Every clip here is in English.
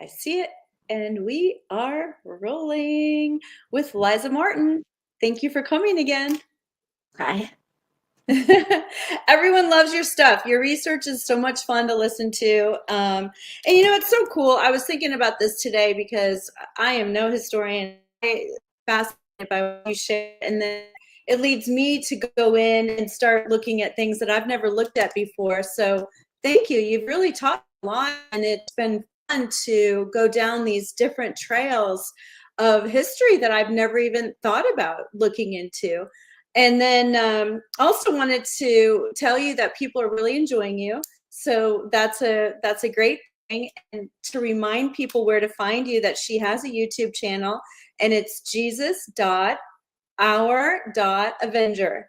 I see it, and we are rolling with Liza Martin. Thank you for coming again. Hi. Everyone loves your stuff. Your research is so much fun to listen to. And it's so cool. I was thinking about this today because I am no historian. I'm fascinated by what you share, and then it leads me to go in and start looking at things that I've never looked at before. So thank you. You've really taught a lot, and it's been fun to go down these different trails of history that I've never even thought about looking into. And then also wanted to tell you that people are really enjoying you. So that's a great thing. And to remind people where to find you, that she has a YouTube channel, and it's Jesus.Our.Avenger.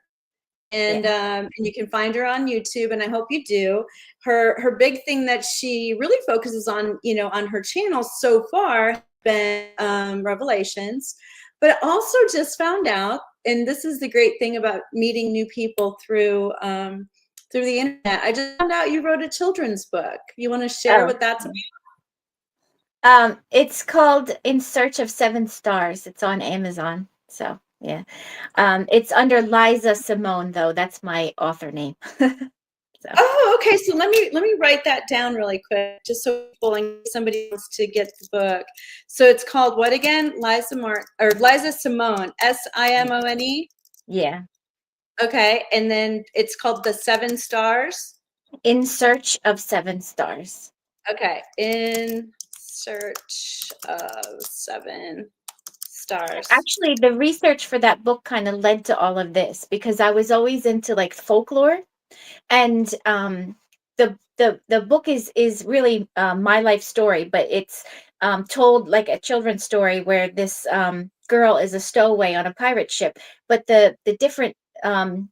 And Yeah. and you can find her on YouTube, and I hope you do. Her big thing that she really focuses on, on her channel so far, has been Revelations, but also just found out, and this is the great thing about meeting new people through the internet. I just found out you wrote a children's book. You want to share Oh. what that's about? It's called In Search of Seven Stars. It's on Amazon. So yeah. It's under Liza Simone though. That's my author name. So Oh, okay. So let me write that down really quick, just so people, in case somebody wants to get the book. So it's called what again? Liza Simone, Simone. yeah. Okay, and then it's called The Seven Stars. In Search of Seven Stars. Okay, In Search of Seven Stars. Actually, the research for that book kind of led to all of this because I was always into like folklore, and the book is really my life story, but it's told like a children's story where this girl is a stowaway on a pirate ship, but um,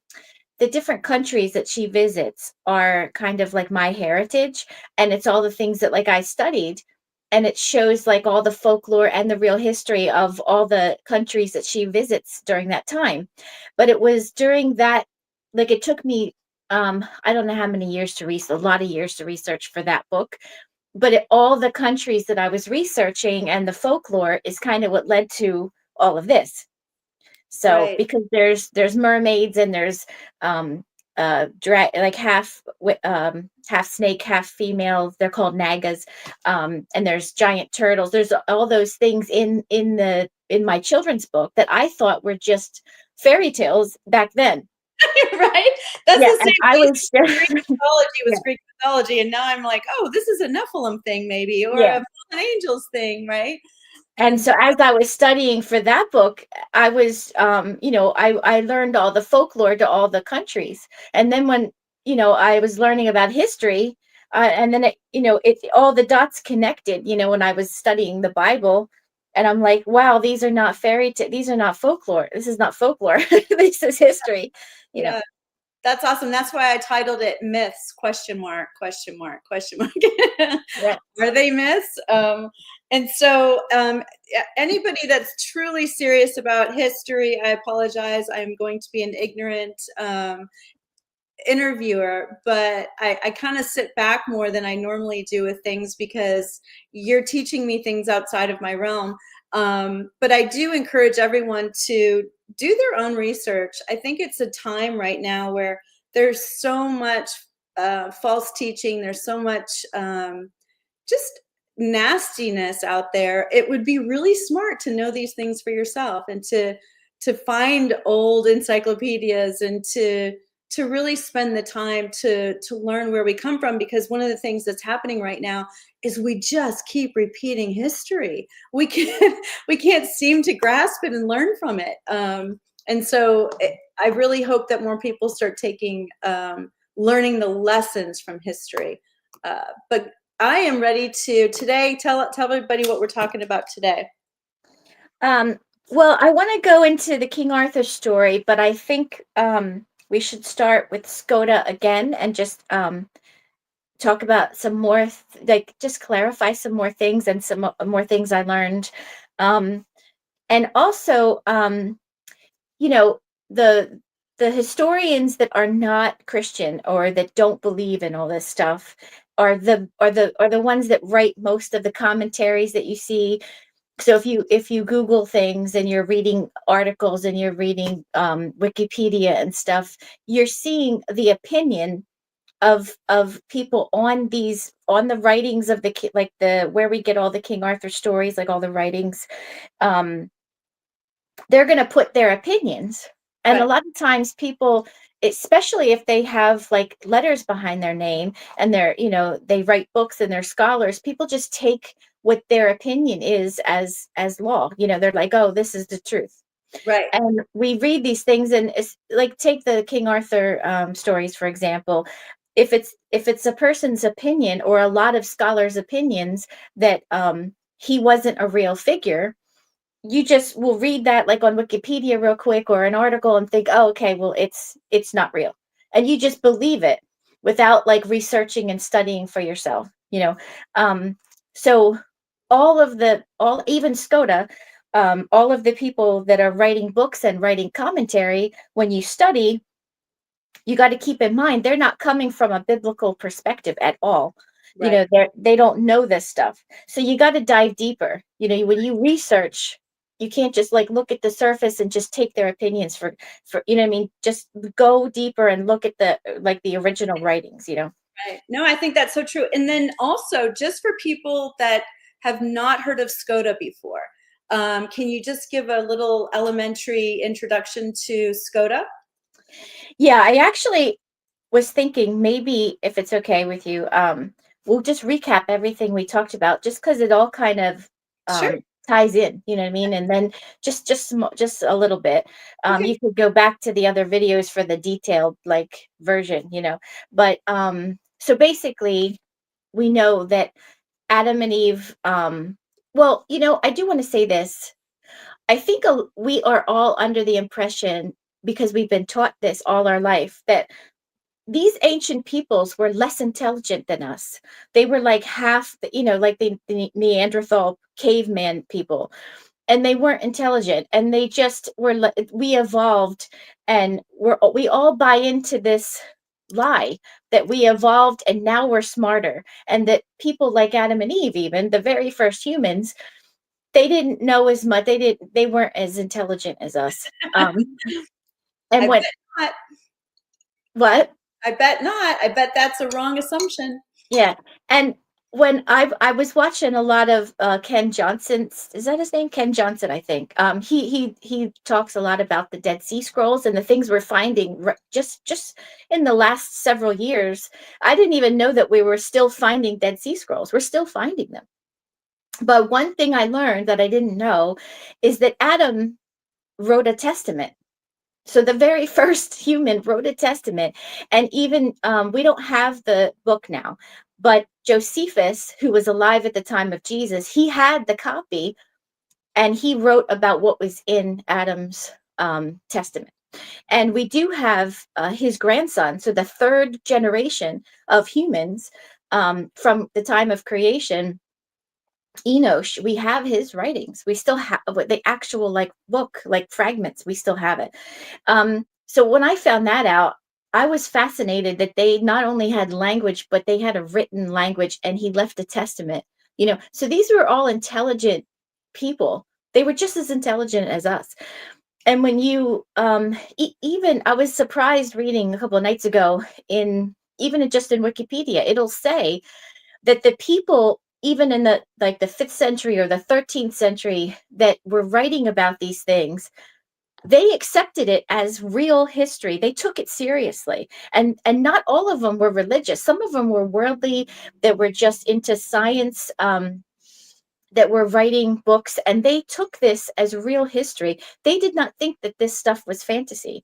the different countries that she visits are kind of like my heritage, and it's all the things that like I studied, and it shows like all the folklore and the real history of all the countries that she visits during that time. But it was during that, like it took me I don't know how many years to research, a lot of years to research for that book, but all the countries that I was researching and the folklore is kind of what led to all of this. So Right. because there's mermaids, and there's like half snake, half female, they're called nagas, and there's giant turtles, there's all those things in my children's book that I thought were just fairy tales back then. Right? That's Yeah, the and same I thing. was Greek mythology yeah, was Greek mythology, and now I'm like, oh, this is a Nephilim thing, maybe, or yeah. a fallen angels thing, right? And And so as I was studying for that book, I was, I learned all the folklore to all the countries. And then when, I was learning about history, and then it all the dots connected, when I was studying the Bible, and I'm like, wow, these are not these are not folklore. This is not folklore. This is history, you know. yeah, that's awesome. That's why I titled it Myths, question mark, question mark, question mark. Yeah. Are they myths? And so anybody that's truly serious about history, I apologize. I'm going to be an ignorant interviewer, but I kind of sit back more than I normally do with things because you're teaching me things outside of my realm. But I do encourage everyone to do their own research. I think it's a time right now where there's so much false teaching, there's so much just nastiness out there. It would be really smart to know these things for yourself, and to find old encyclopedias, and to really spend the time to learn where we come from, because one of the things that's happening right now is we just keep repeating history. We can't seem to grasp it and learn from it. And so I really hope that more people start taking learning the lessons from history. But I am ready to today tell everybody what we're talking about today. Um, well, I want to go into the King Arthur story, but I think we should start with Skoda again and just talk about some more, like just clarify some more things and some more things I learned. Um, and also, you know, the the historians that are not Christian or that don't believe in all this stuff are the ones that write most of the commentaries that you see. So if you Google things and you're reading articles and you're reading Wikipedia and stuff, you're seeing the opinion of people on the writings of like the where we get all the King Arthur stories, like all the writings. um they're going to put their opinions. And a Right. lot of times people, especially if they have like letters behind their name and they write books and they're scholars, people just take what their opinion is as law. They're like, oh, this is the truth. Right. And we read these things, and it's like, take the King Arthur stories, for example. If it's a person's opinion or a lot of scholars' opinions that he wasn't a real figure, you just will read that like on Wikipedia real quick or an article and think, oh, okay, well, it's not real. And you just believe it without like researching and studying for yourself. Um, so even Skoda, all of the people that are writing books and writing commentary, when you study, you got to keep in mind they're not coming from a biblical perspective at all. Right. They don't know this stuff. So you got to dive deeper. When you research, you can't just like look at the surface and just take their opinions for what I mean. Just go deeper and look at the original writings. Right. No, I think that's so true. And then also, just for people that have not heard of Skoda before, can you just give a little elementary introduction to Skoda? Yeah, I actually was thinking, maybe if it's okay with you, we'll just recap everything we talked about, just because it all kind of Sure. ties in. You know what I mean? And then just a little bit. Okay. You could go back to the other videos for the detailed like version. But so basically, we know that Adam and Eve. Well, I do want to say this. I think we are all under the impression, because we've been taught this all our life, that these ancient peoples were less intelligent than us. They were like half, like the Neanderthal caveman people, and they weren't intelligent, and they just were. We evolved, and we all buy into this lie that we evolved and now we're smarter, and that people like Adam and Eve, even the very first humans, they didn't know as much. They weren't as intelligent as us. And I when bet not. what I bet not. I bet that's a wrong assumption. Yeah. And when I was watching a lot of Ken Johnson, is that his name? Ken Johnson, I think. He talks a lot about the Dead Sea Scrolls and the things we're finding just in the last several years. I didn't even know that we were still finding Dead Sea Scrolls. We're still finding them. But one thing I learned that I didn't know is that Adam wrote a testament. So the very first human wrote a testament. And even we don't have the book now, but Josephus, who was alive at the time of Jesus, he had the copy, and he wrote about what was in Adam's testament. And we do have his grandson, so the third generation of humans, from the time of creation, Enosh. We have his writings. We still have the actual like book, like fragments. We still have it. So when I found that out, I was fascinated that they not only had language, but they had a written language, and he left a testament. So these were all intelligent people. They were just as intelligent as us. And when you even, I was surprised reading a couple of nights ago, just in Wikipedia, it'll say that the people, even in the 5th century or the 13th century, that were writing about these things, they accepted it as real history. They took it seriously. And not all of them were religious. Some of them were worldly, that were just into science, that were writing books, and they took this as real history. They did not think that this stuff was fantasy.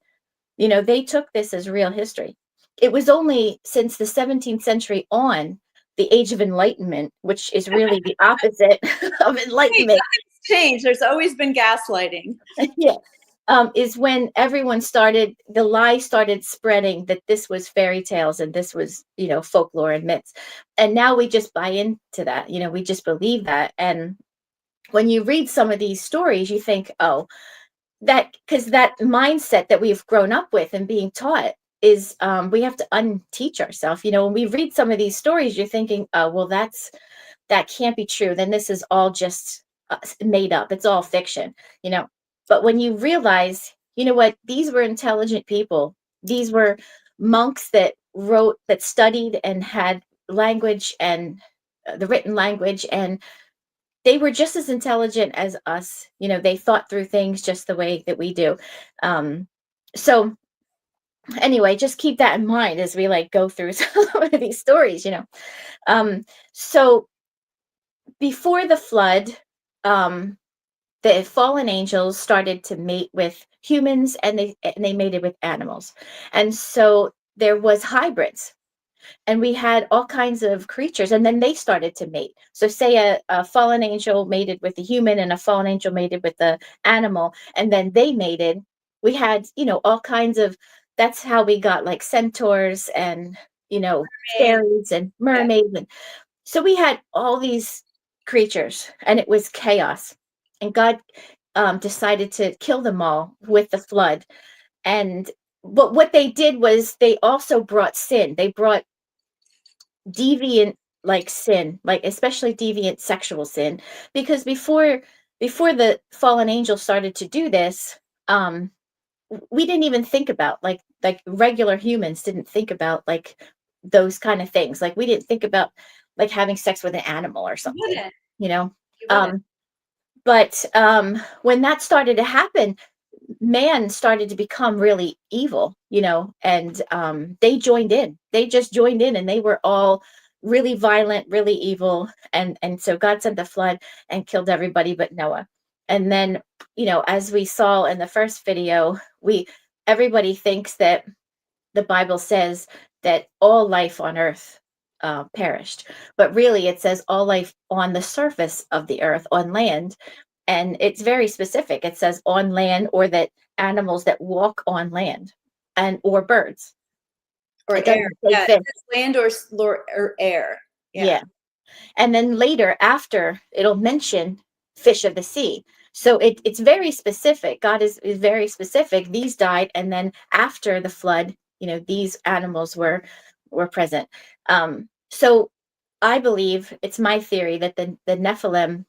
They took this as real history. It was only since the 17th century on, the Age of Enlightenment, which is really the opposite of Hey, enlightenment. nothing's changed. There's always been gaslighting. Yeah. Is when the lie started spreading that this was fairy tales and this was, folklore and myths. And now we just buy into that. We just believe that. And when you read some of these stories, you think, oh, that, because that mindset that we've grown up with and being taught is, we have to unteach ourselves. When we read some of these stories, you're thinking, oh, well, that can't be true. Then this is all just made up. It's all fiction, you know. But when you realize, you know what, these were intelligent people. These were monks that wrote, that studied and had language, and the written language, and they were just as intelligent as us. They thought through things just the way that we do. So anyway, just keep that in mind as we like go through some of these stories. Um, so before the flood, um, the fallen angels started to mate with humans, and they mated with animals, and so there was hybrids, and we had all kinds of creatures, and then they started to mate. So say a fallen angel mated with a human, and a fallen angel mated with the animal, and then they mated. We had all kinds of, that's how we got like centaurs, and Right. fairies and Yeah. mermaids, and so we had all these creatures, and it was chaos. And God decided to kill them all with the flood. And but what they did was they also brought sin. They brought deviant like sin, like especially deviant sexual sin, because before the fallen angel started to do this, um, we didn't even think about, like regular humans didn't think about like those kind of things. Like we didn't think about like having sex with an animal or You something, wouldn't. you know. You wouldn't. Um, but when that started to happen, man started to become really evil, and they joined in. They just joined in, and they were all really violent, really evil, and so God sent the flood and killed everybody but Noah. And then, as we saw in the first video, we everybody thinks that the Bible says that all life on earth perished, but really it says all life on the surface of the earth, on land, and it's very specific. It says on land, or that animals that walk on land, and or birds. Or It air. doesn't say Yeah, it fish. says land or air. Yeah. Yeah. And then later, after, it'll mention fish of the sea. So it's very specific. God is very specific. These died, and then after the flood, these animals were present. So I believe, it's my theory, that the Nephilim,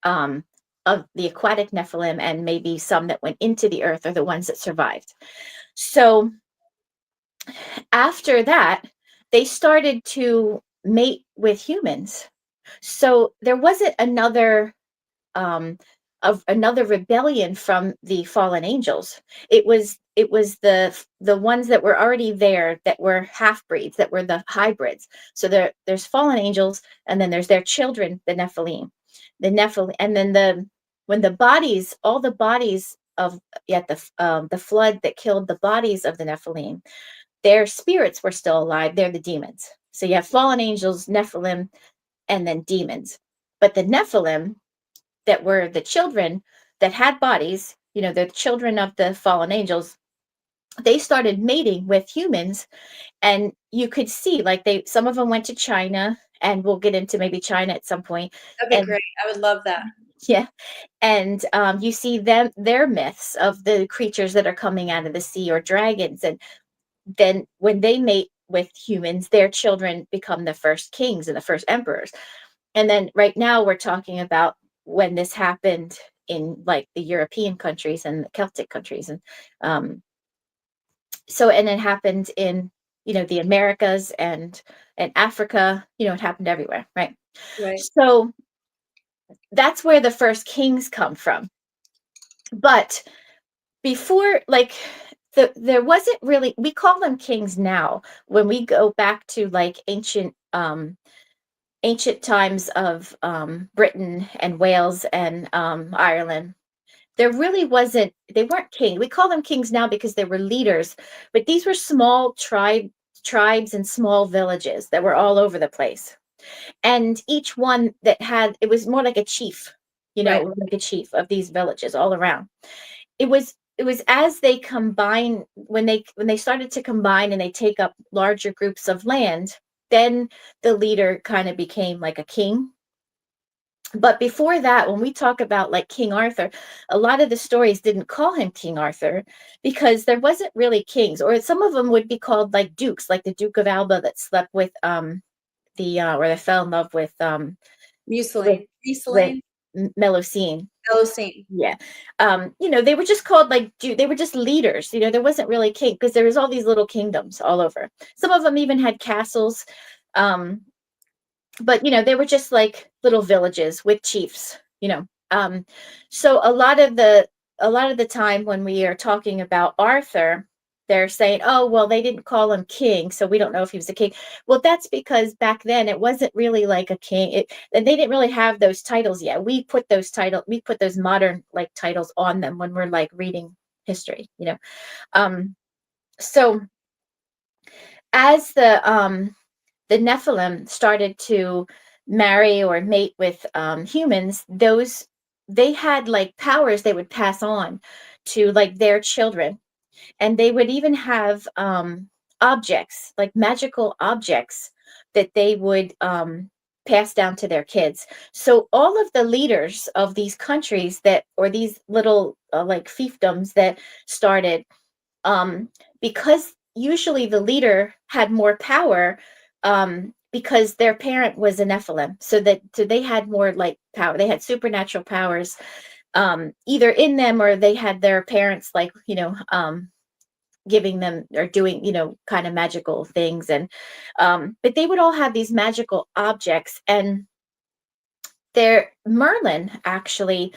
um, of the aquatic Nephilim, and maybe some that went into the earth, are the ones that survived. So after that, they started to mate with humans. So there wasn't um, another rebellion from the fallen angels. It was the ones that were already there, that were half breeds, that were the hybrids. So there's fallen angels, and then there's their children, the Nephilim, and then when the bodies, all the bodies of, yeah, the flood that killed the bodies of the Nephilim, their spirits were still alive. They're the demons. So you have fallen angels, Nephilim, and then demons. But the Nephilim, that were the children that had bodies, the children of the fallen angels, they started mating with humans. And you could see, like, some of them went to China, and we'll get into maybe China at some point. That'd be And great. I would love that. yeah, and you see their myths of the creatures that are coming out of the sea, or dragons. And then when they mate with humans, their children become the first kings and the first emperors. And then right now we're talking about when this happened in like the European countries and the Celtic countries. And and it happened in, the Americas and Africa. It happened everywhere, right? Right. So that's where the first kings come from. But before, like, there wasn't really, we call them kings now when we go back to like ancient times of Britain and Wales and Ireland. There really wasn't, they weren't kings. We call them kings now because they were leaders, but these were small tribes and small villages that were all over the place. And each one that had, it was more like a chief, Right. like a chief of these villages all around. It was as they combine, when they started to combine and they take up larger groups of land, then the leader kind of became like a king. But before that, when we talk about like King Arthur, a lot of the stories didn't call him King Arthur because there wasn't really kings, or some of them would be called like dukes, like the Duke of Alba that slept with the or that fell in love with Museline. with Museline? Melusine. Melusine. Yeah. They were just called like they were just leaders. There wasn't really king because there was all these little kingdoms all over. Some of them even had castles. Um, but they were just like little villages with chiefs. So a lot of the time when we are talking about Arthur, they're saying, oh well, they didn't call him king, so we don't know if he was a king. Well, that's because back then it wasn't really like a king, and they didn't really have those titles yet. We put those modern like titles on them when we're like reading history. So as the Nephilim started to marry or mate with humans, they had like powers they would pass on to like their children, and they would even have objects, like magical objects, that they would pass down to their kids. So all of the leaders of these countries or these little like fiefdoms that started, um, because usually the leader had more power, because their parent was a Nephilim, so they had more like power. They had supernatural powers, either in them or they had their parents like giving them or doing kind of magical things, and but they would all have these magical objects, and their Merlin actually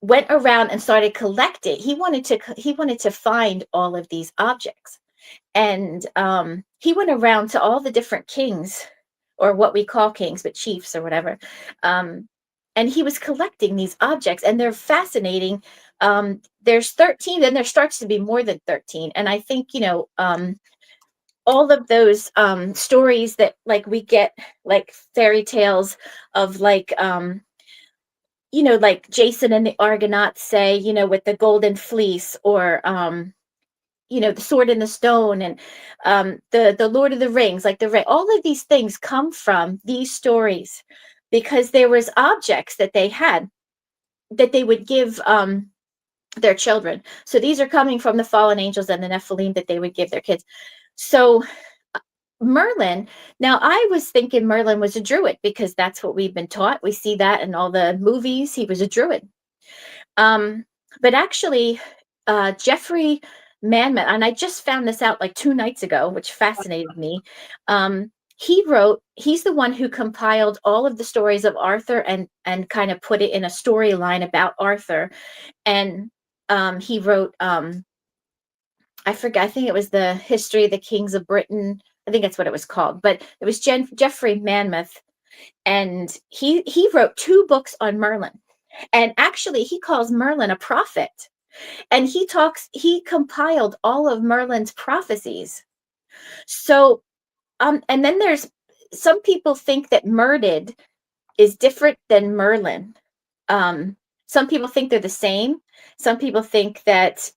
went around and started collecting. He wanted to find all of these objects, and he went around to all the different kings, or what we call kings, but chiefs or whatever. um, and he was collecting these objects, and they're fascinating. There's 13, and there starts to be more than 13, and I think all of those stories that like we get, like fairy tales of like Jason and the Argonauts, say, with the golden fleece, or the sword and the stone, and the Lord of the Rings, like the ring. All of these things come from these stories, because there was objects that they had that they would give their children. So these are coming from the fallen angels and the Nephilim that they would give their kids. So Merlin, now I was thinking Merlin was a druid because that's what we've been taught. We see that in all the movies. He was a druid. Um, but actually, Jeffrey Manman, and I just found this out like 2 nights ago, which fascinated me. He's the one who compiled all of the stories of Arthur, and kind of put it in a storyline about Arthur. And he wrote, I forget, I think it was the History of the Kings of Britain. I think that's what it was called, but it was Jeffrey Manmouth, and he wrote 2 books on Merlin. And actually, he calls Merlin a prophet, and he compiled all of Merlin's prophecies. So, and then there's some people think that Merded is different than Merlin. Some people think they're the same. Some people think that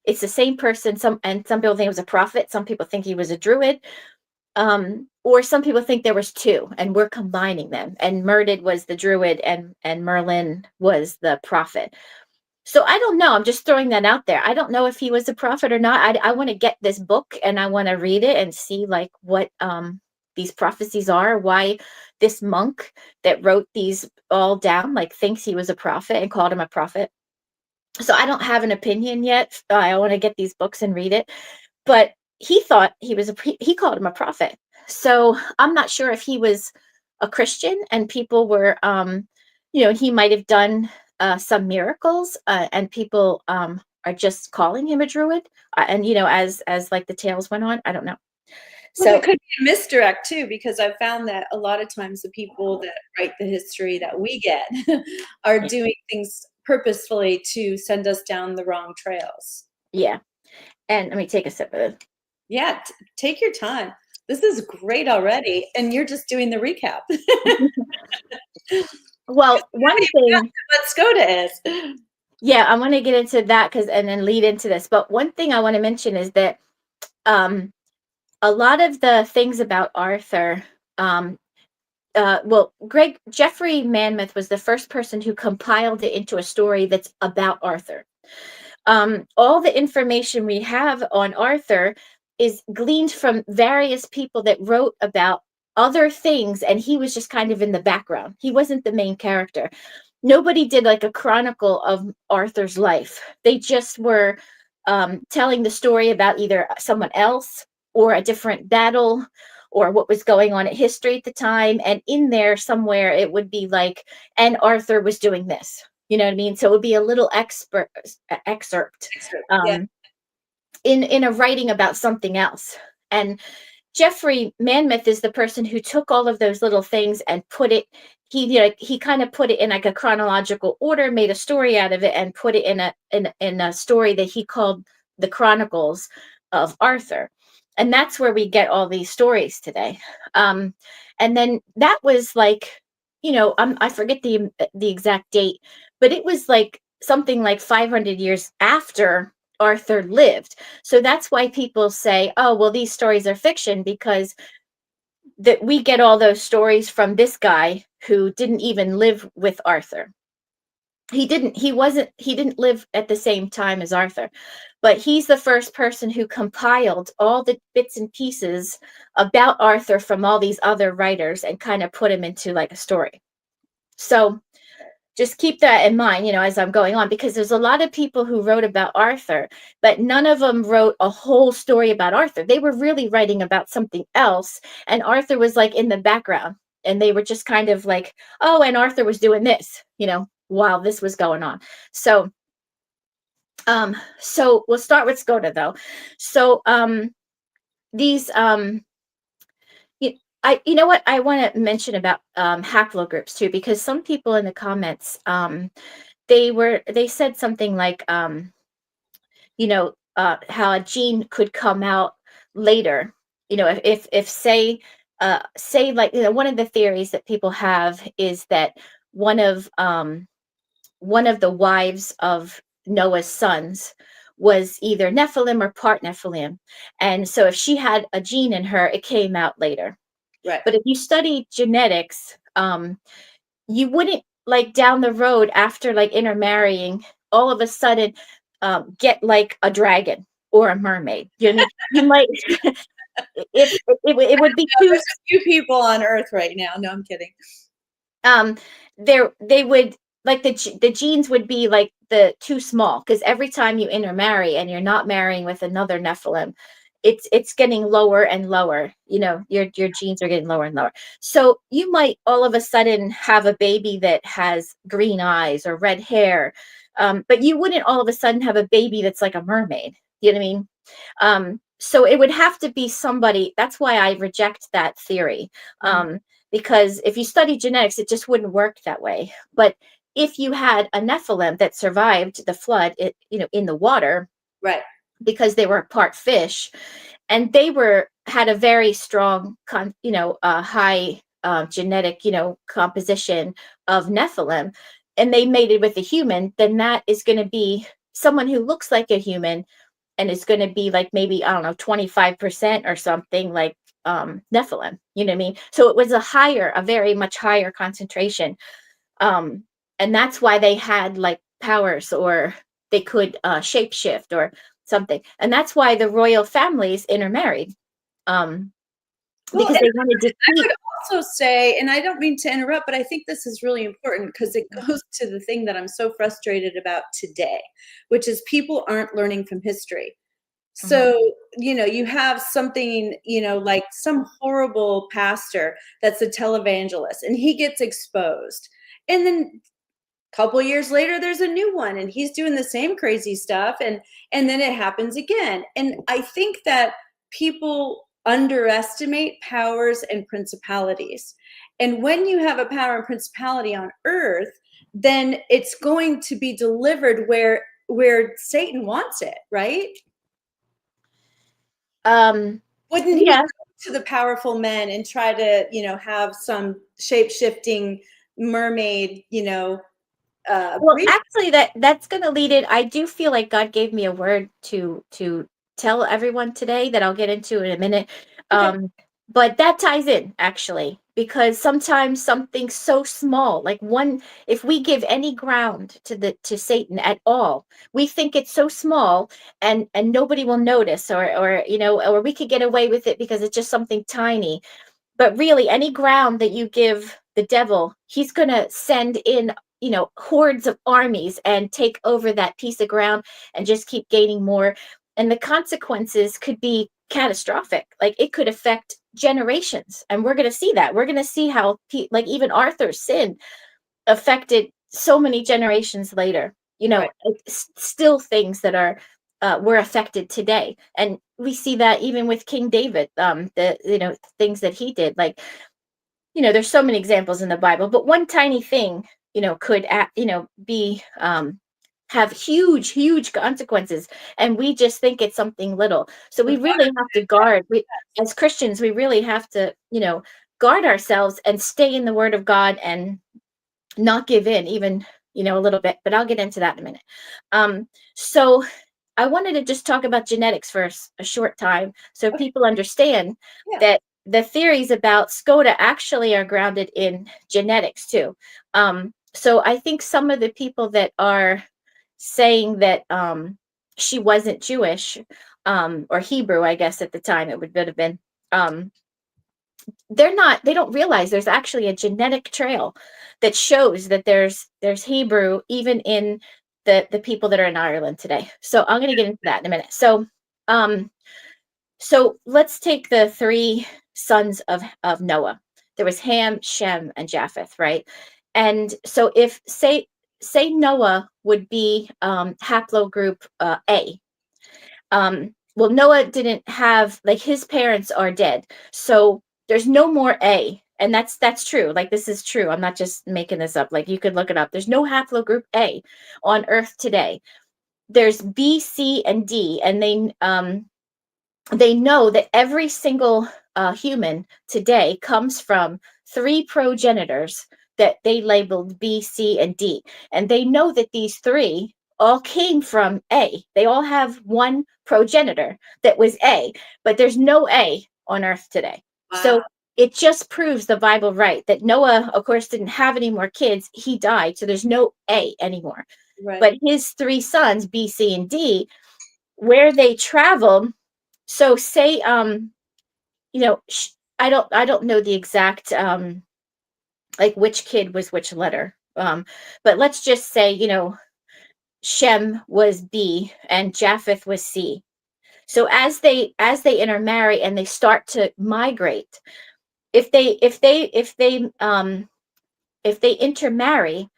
it's the same person. Some people think it was a prophet. Some people think he was a druid. Or some people think there was 2, and we're combining them. And Merded was the druid, and Merlin was the prophet. So I don't know. I'm just throwing that out there. I don't know if he was a prophet or not. I want to get this book, and I want to read it and see like what these prophecies are. Why this monk that wrote these all down like thinks he was a prophet and called him a prophet. So I don't have an opinion yet. I want to get these books and read it. But he thought he called him a prophet. So I'm not sure if he was a Christian and people were, he might have done some miracles, and people are just calling him a druid. And as like the tales went on, I don't know. Well, So there could be a misdirect too, because I've found that a lot of times the people that write the history that we get are yeah, doing things purposefully to send us down the wrong trails. yeah. And let me take a sip of this. Yeah, take your time. This is great already, and you're just doing the recap. Well, one thing, What SCOTA is. yeah, I want to get into that and then lead into this. But one thing I want to mention is that um, a lot of the things about Arthur, um, Jeffrey Manmouth was the first person who compiled it into a story that's about Arthur. All the information we have on Arthur is gleaned from various people that wrote about other things, and he was just kind of in the background. He wasn't the main character. Nobody did like a chronicle of Arthur's life. They just were telling the story about either someone else or a different battle or what was going on in history at the time. And in there somewhere, it would be like, and Arthur was doing this. You know what I mean? So it would be a little excerpt Yeah. um, in a writing about something else. And Jeffrey Manmouth is the person who took all of those little things and put it. He kind of put it in like a chronological order, made a story out of it, and put it in a story that he called the Chronicles of Arthur. And that's where we get all these stories today. And then that was like, I forget the exact date, but it was like something like 500 years after Arthur lived. So that's why people say, oh, well, these stories are fiction, because that we get all those stories from this guy who didn't even live with Arthur. He didn't live at the same time as Arthur, but he's the first person who compiled all the bits and pieces about Arthur from all these other writers and kind of put him into like a story. So just keep that in mind, as I'm going on, because there's a lot of people who wrote about Arthur, but none of them wrote a whole story about Arthur. They were really writing about something else, and Arthur was like in the background, and they were just kind of like, oh, and Arthur was doing this, while this was going on. So we'll start with Skoda though. So these you know what I want to mention about haplogroups too, because some people in the comments they said something like how a gene could come out later. If say like, one of the theories that people have is that one of the wives of Noah's sons was either Nephilim or part Nephilim, and so if she had a gene in her, it came out later. Right. But if you study genetics, you wouldn't like down the road after like intermarrying, all of a sudden get like a dragon or a mermaid. You know what I mean? You might, it would be too. There's a few people on Earth right now. No, I'm kidding. They would like the genes would be like the too small, because every time you intermarry and you're not marrying with another Nephilim, it's getting lower and lower. Your genes are getting lower and lower. So you might all of a sudden have a baby that has green eyes or red hair, but you wouldn't all of a sudden have a baby that's like a mermaid. You know what I mean? So it would have to be somebody. That's why I reject that theory. Because if you study genetics, it just wouldn't work that way. But if you had a Nephilim that survived the flood, in the water, right, because they were part fish, and they had a very strong, high genetic, composition of Nephilim, and they mated with a human, then that is going to be someone who looks like a human, and it's going to be like maybe, I don't know, 25% or something like Nephilim. You know what I mean? So it was a very much higher concentration. And that's why they had like powers, or they could shapeshift or something. And that's why the royal families intermarried. Because they wanted to I keep. would also say, and I don't mean to interrupt, but I think this is really important because it goes to the thing that I'm so frustrated about today, which is people aren't learning from history. So, you have something, like some horrible pastor that's a televangelist, and he gets exposed. And then a couple of years later, there's a new one, and he's doing the same crazy stuff. And then it happens again. And I think that people underestimate powers and principalities. And when you have a power and principality on earth, then it's going to be delivered where Satan wants it, right? Wouldn't he Yeah. go to the powerful men and try to, have some shape-shifting mermaid, Well, actually, that's going to lead it. I do feel like God gave me a word to tell everyone today that I'll get into in a minute. Okay. But that ties in, actually. because sometimes something so small, like one, if we give any ground to Satan at all, we think it's so small, and nobody will notice, or or we could get away with it because it's just something tiny. But really, any ground that you give the devil, he's going to send in, hordes of armies and take over that piece of ground and just keep gaining more. And the consequences could be catastrophic. Like, it could affect generations. And we're going to see that. We're going to see how, like, even Arthur's sin affected so many generations later. Right. Still things that are were affected today, and we see that even with King David. The things that he did, like, there's so many examples in the Bible, but one tiny thing, could be have huge consequences, and we just think it's something little. So we really have to guard. As Christians, we really have to guard ourselves and stay in the Word of God and not give in, even a little bit. But I'll get into that in a minute. So I wanted to just talk about genetics for a short time, so Okay. people understand Yeah. that the theories about SCOTA actually are grounded in genetics too. So I think some of the people that are saying that she wasn't Jewish, or Hebrew, I guess at the time it would have been, they don't realize there's actually a genetic trail that shows that there's Hebrew even in the people that are in Ireland today. So I'm going to get into that in a minute. So let's take the three sons of Noah. There was Ham, Shem, and Japheth, right? And so if say Noah would be haplogroup A. Well, Noah didn't have, like, his parents are dead, so there's no more A, and that's true. Like, this is true. I'm not just making this up. Like, you could look it up. There's no haplogroup A on Earth today. There's B, C, and D, and they know that every single human today comes from three progenitors that they labeled B, C, and D. And they know that these three all came from A. They all have one progenitor that was A, but there's no A on Earth today. Wow. So it just proves the Bible right, that Noah, of course, didn't have any more kids. He died, so there's no A anymore. Right. But his three sons, B, C, and D, where they traveled, so say, I don't know the exact, like, which kid was which letter. But let's just say, Shem was B and Japheth was C. So as they intermarry and they start to migrate, if they intermarry,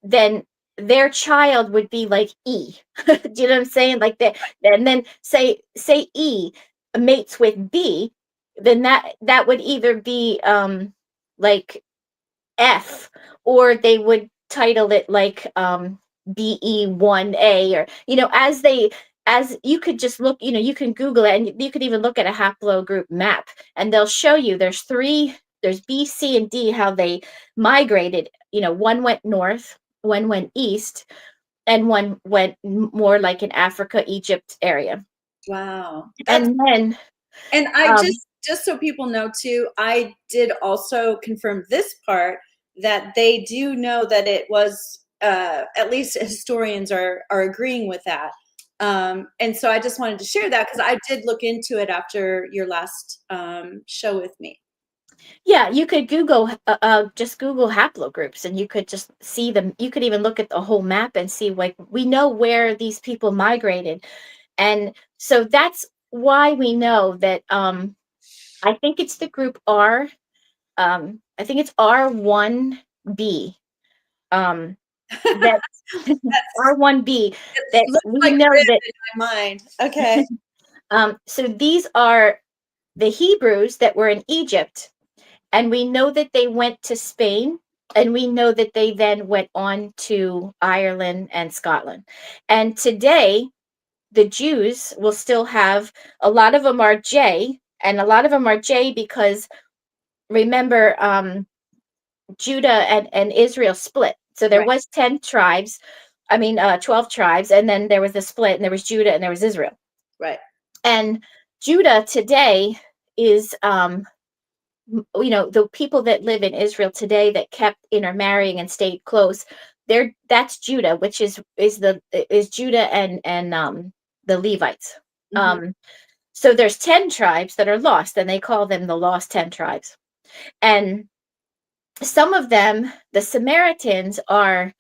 then their child would be like E. Do you know what I'm saying? Like that, and then say E mates with B, then that would either be like F, or they would title it like BE1A, or as you could just look, you can Google it, and you could even look at a haplogroup map, and they'll show you there's B, C, and D, how they migrated. One went north, one went east, and one went more like in Africa, Egypt area. Wow. And then I just so people know too, I did also confirm this part, that they do know that it was, at least historians are agreeing with that. And so I just wanted to share that because I did look into it after your last show with me. Yeah, you could just Google haplogroups, and you could just see them. You could even look at the whole map and see, like, we know where these people migrated. And so that's why we know that, I think it's the group R. I think it's R1B. That R1B, that Looks we like know red that. in my mind. Okay. So these are the Hebrews that were in Egypt, and we know that they went to Spain, and we know that they then went on to Ireland and Scotland. And today, the Jews will still have, a lot of them are J, and a lot of them are J because, remember, Judah and Israel split. So there Right. was 10 tribes, 12 tribes, and then there was the split, and there was Judah and there was Israel. Right. And Judah today is the people that live in Israel today that kept intermarrying and stayed close, that's Judah, which is Judah and the Levites. Mhm. So there's 10 tribes that are lost, and they call them the lost 10 tribes. And some of them, the Samaritans, are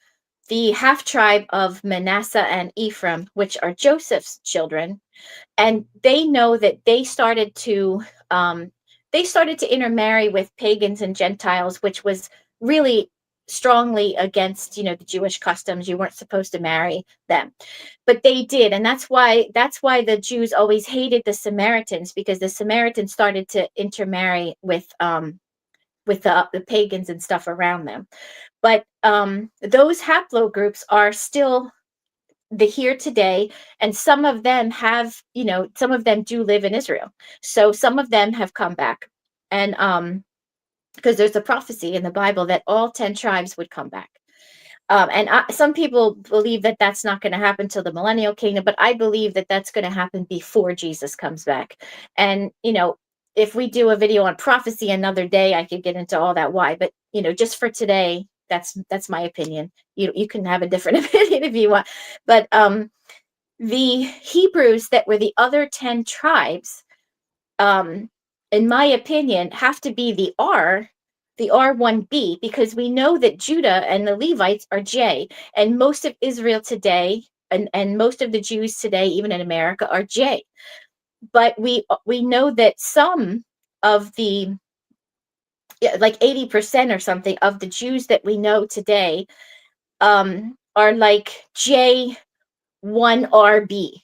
the half tribe of Manasseh and Ephraim, which are Joseph's children, and they know that they started to intermarry with pagans and Gentiles, which was really strongly against the Jewish customs. You weren't supposed to marry them, but they did, and that's why the Jews always hated the Samaritans, because the Samaritans started to intermarry with the pagans and stuff around them. But those haplogroups are still the here today, and some of them some of them do live in Israel. So some of them have come back, and because there's a prophecy in the Bible that all 10 tribes would come back. Some people believe that that's not going to happen till the millennial kingdom, but I believe that that's going to happen before Jesus comes back. And if we do a video on prophecy another day, I could get into all that why. But just for today, that's my opinion. You can have a different opinion if you want. But the Hebrews that were the other 10 tribes, in my opinion, have to be the R1B, because we know that Judah and the Levites are J, and most of Israel today, and most of the Jews today, even in America, are J. But we know that some of the, like 80% or something of the Jews that we know today, are like J1RB.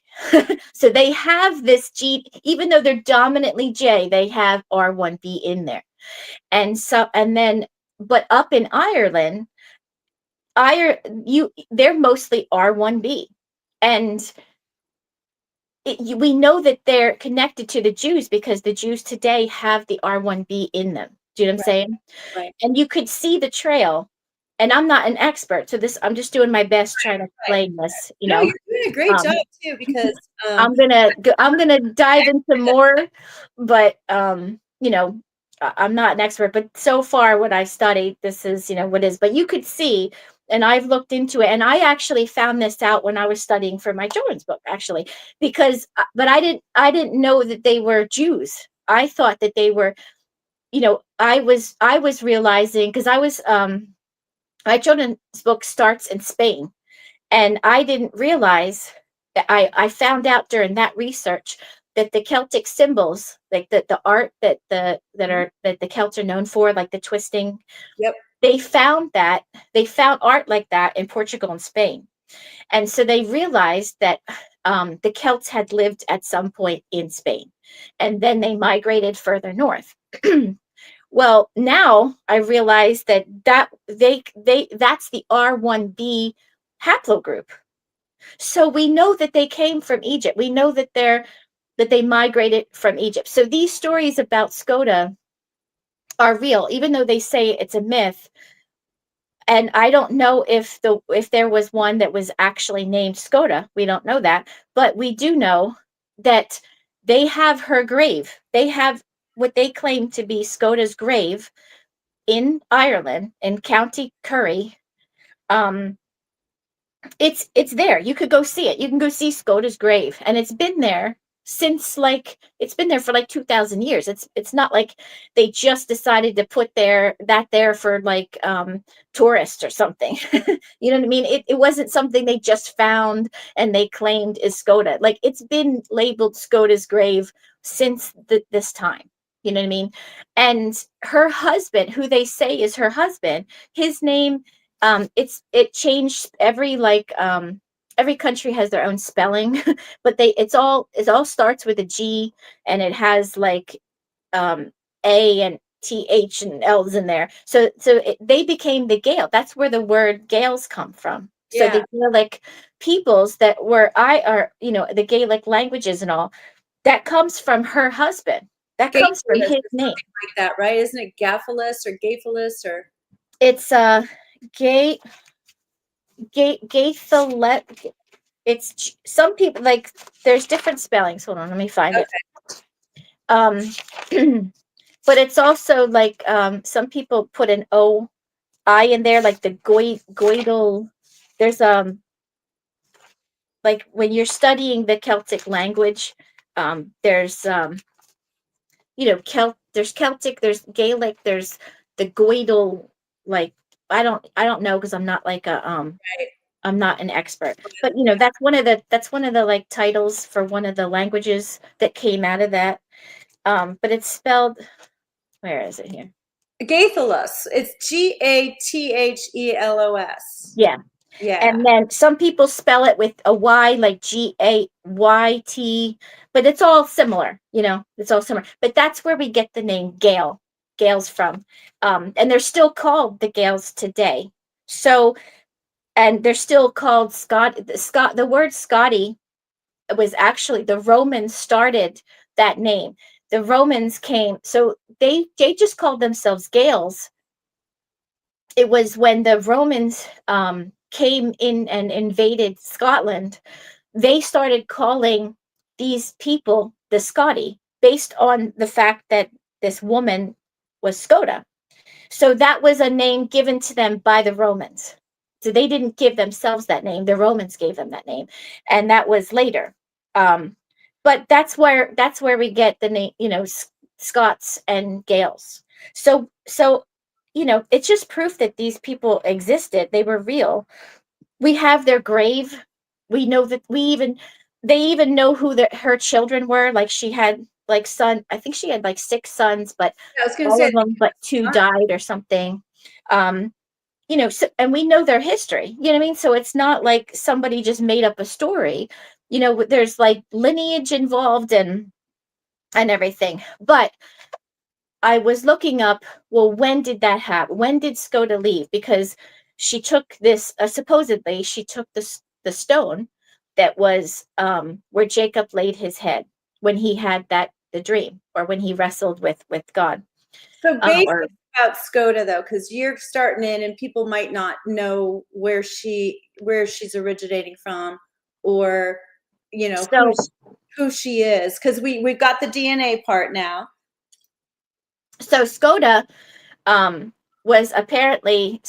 So they have this G, even though they're dominantly J, they have R1B in there. But up in Ireland, they're mostly R1B, and we know that they're connected to the Jews because the Jews today have the R1B in them. Do you know what I'm Right, saying? right, And you could see the trail. And I'm not an expert, so I'm just doing my best trying to right. explain this. No, you're doing a great job Um, too, because I'm gonna dive into more, but I'm not an expert. But so far, what I've studied, this is what is. But you could see, and I've looked into it, and I actually found this out when I was studying for my children's book, actually, because but I didn't know that they were Jews. I thought that they were, I was realizing, because my children's book starts in Spain, and I didn't realize that I found out during that research that the Celtic symbols, like the art that the Celts are known for, like the twisting, yep. they found art like that in Portugal and Spain. And so they realized that the Celts had lived at some point in Spain, and then they migrated further north. Well, now I realize that's the R1B haplogroup. So we know that they came from Egypt. We know that they migrated from Egypt. So these stories about Skoda are real, even though they say it's a myth. And I don't know if there was one that was actually named Skoda. We don't know that, but we do know that they have her grave. They have what they claim to be Skoda's grave in Ireland, in County Kerry. Um, it's there. You could go see it. You can go see Skoda's grave, and it's been there for like 2,000 years. It's not like they just decided to put that there for like tourists or something. You know what I mean? It wasn't something they just found and they claimed is Skoda. Like, it's been labeled Skoda's grave since this time. You know what I mean? And her husband, who they say is her husband, his name, it changed every country has their own spelling, but it all starts with a G, and it has like A and TH and L's in there. So they became the Gael. That's where the word Gaels come from. So Yeah. the Gaelic peoples the Gaelic languages and all, that comes from her husband. That comes from Gaphilus his or name. something like that, right? Isn't it Gaphilus or Gaphilus or It's gay Gaithalet. It's some people, like, there's different spellings. Hold on, let me find it. okay. Um, but it's also like some people put an I in there, like the goidal. There's like when you're studying the Celtic language, there's there's Celtic, there's Gaelic, there's the goidal, like I don't know because I'm not like a Right. I'm not an expert, but that's one of the like titles for one of the languages that came out of that. But it's spelled, where is it here? Gathelus. It's Gathelos. Yeah. Yeah. And then some people spell it with a Y, like Gayt, but it's all similar, it's all similar. But that's where we get the name Gales from. And they're still called the Gales today. So, and they're still called the word Scotty was actually, the Romans started that name. The Romans came, so they just called themselves Gales. It was when the Romans came in and invaded Scotland, they started calling these people the Scotty based on the fact that this woman was Scoda. So that was a name given to them by the Romans. So they didn't give themselves that name. The Romans gave them that name. And that was later. Um, but that's where we get the name, Scots and Gales. So it's just proof that these people existed. They were real. We have their grave. We know that they even know who her children were. Like she had like I think she had like 6 sons, but I was going to all say, of them but 2 died or something. Um, so, and we know their history, you know what I mean? So it's not like somebody just made up a story. There's like lineage involved and everything. But I was looking up, well, when did that happen? When did Skoda leave? Because she took this, supposedly, she took the stone that was where Jacob laid his head when he had the dream, or when he wrestled with God. so Or basic about Skoda though, because you're starting in and people might not know where she's originating from, or so who she is, because we've got the DNA part now. so Skoda was apparently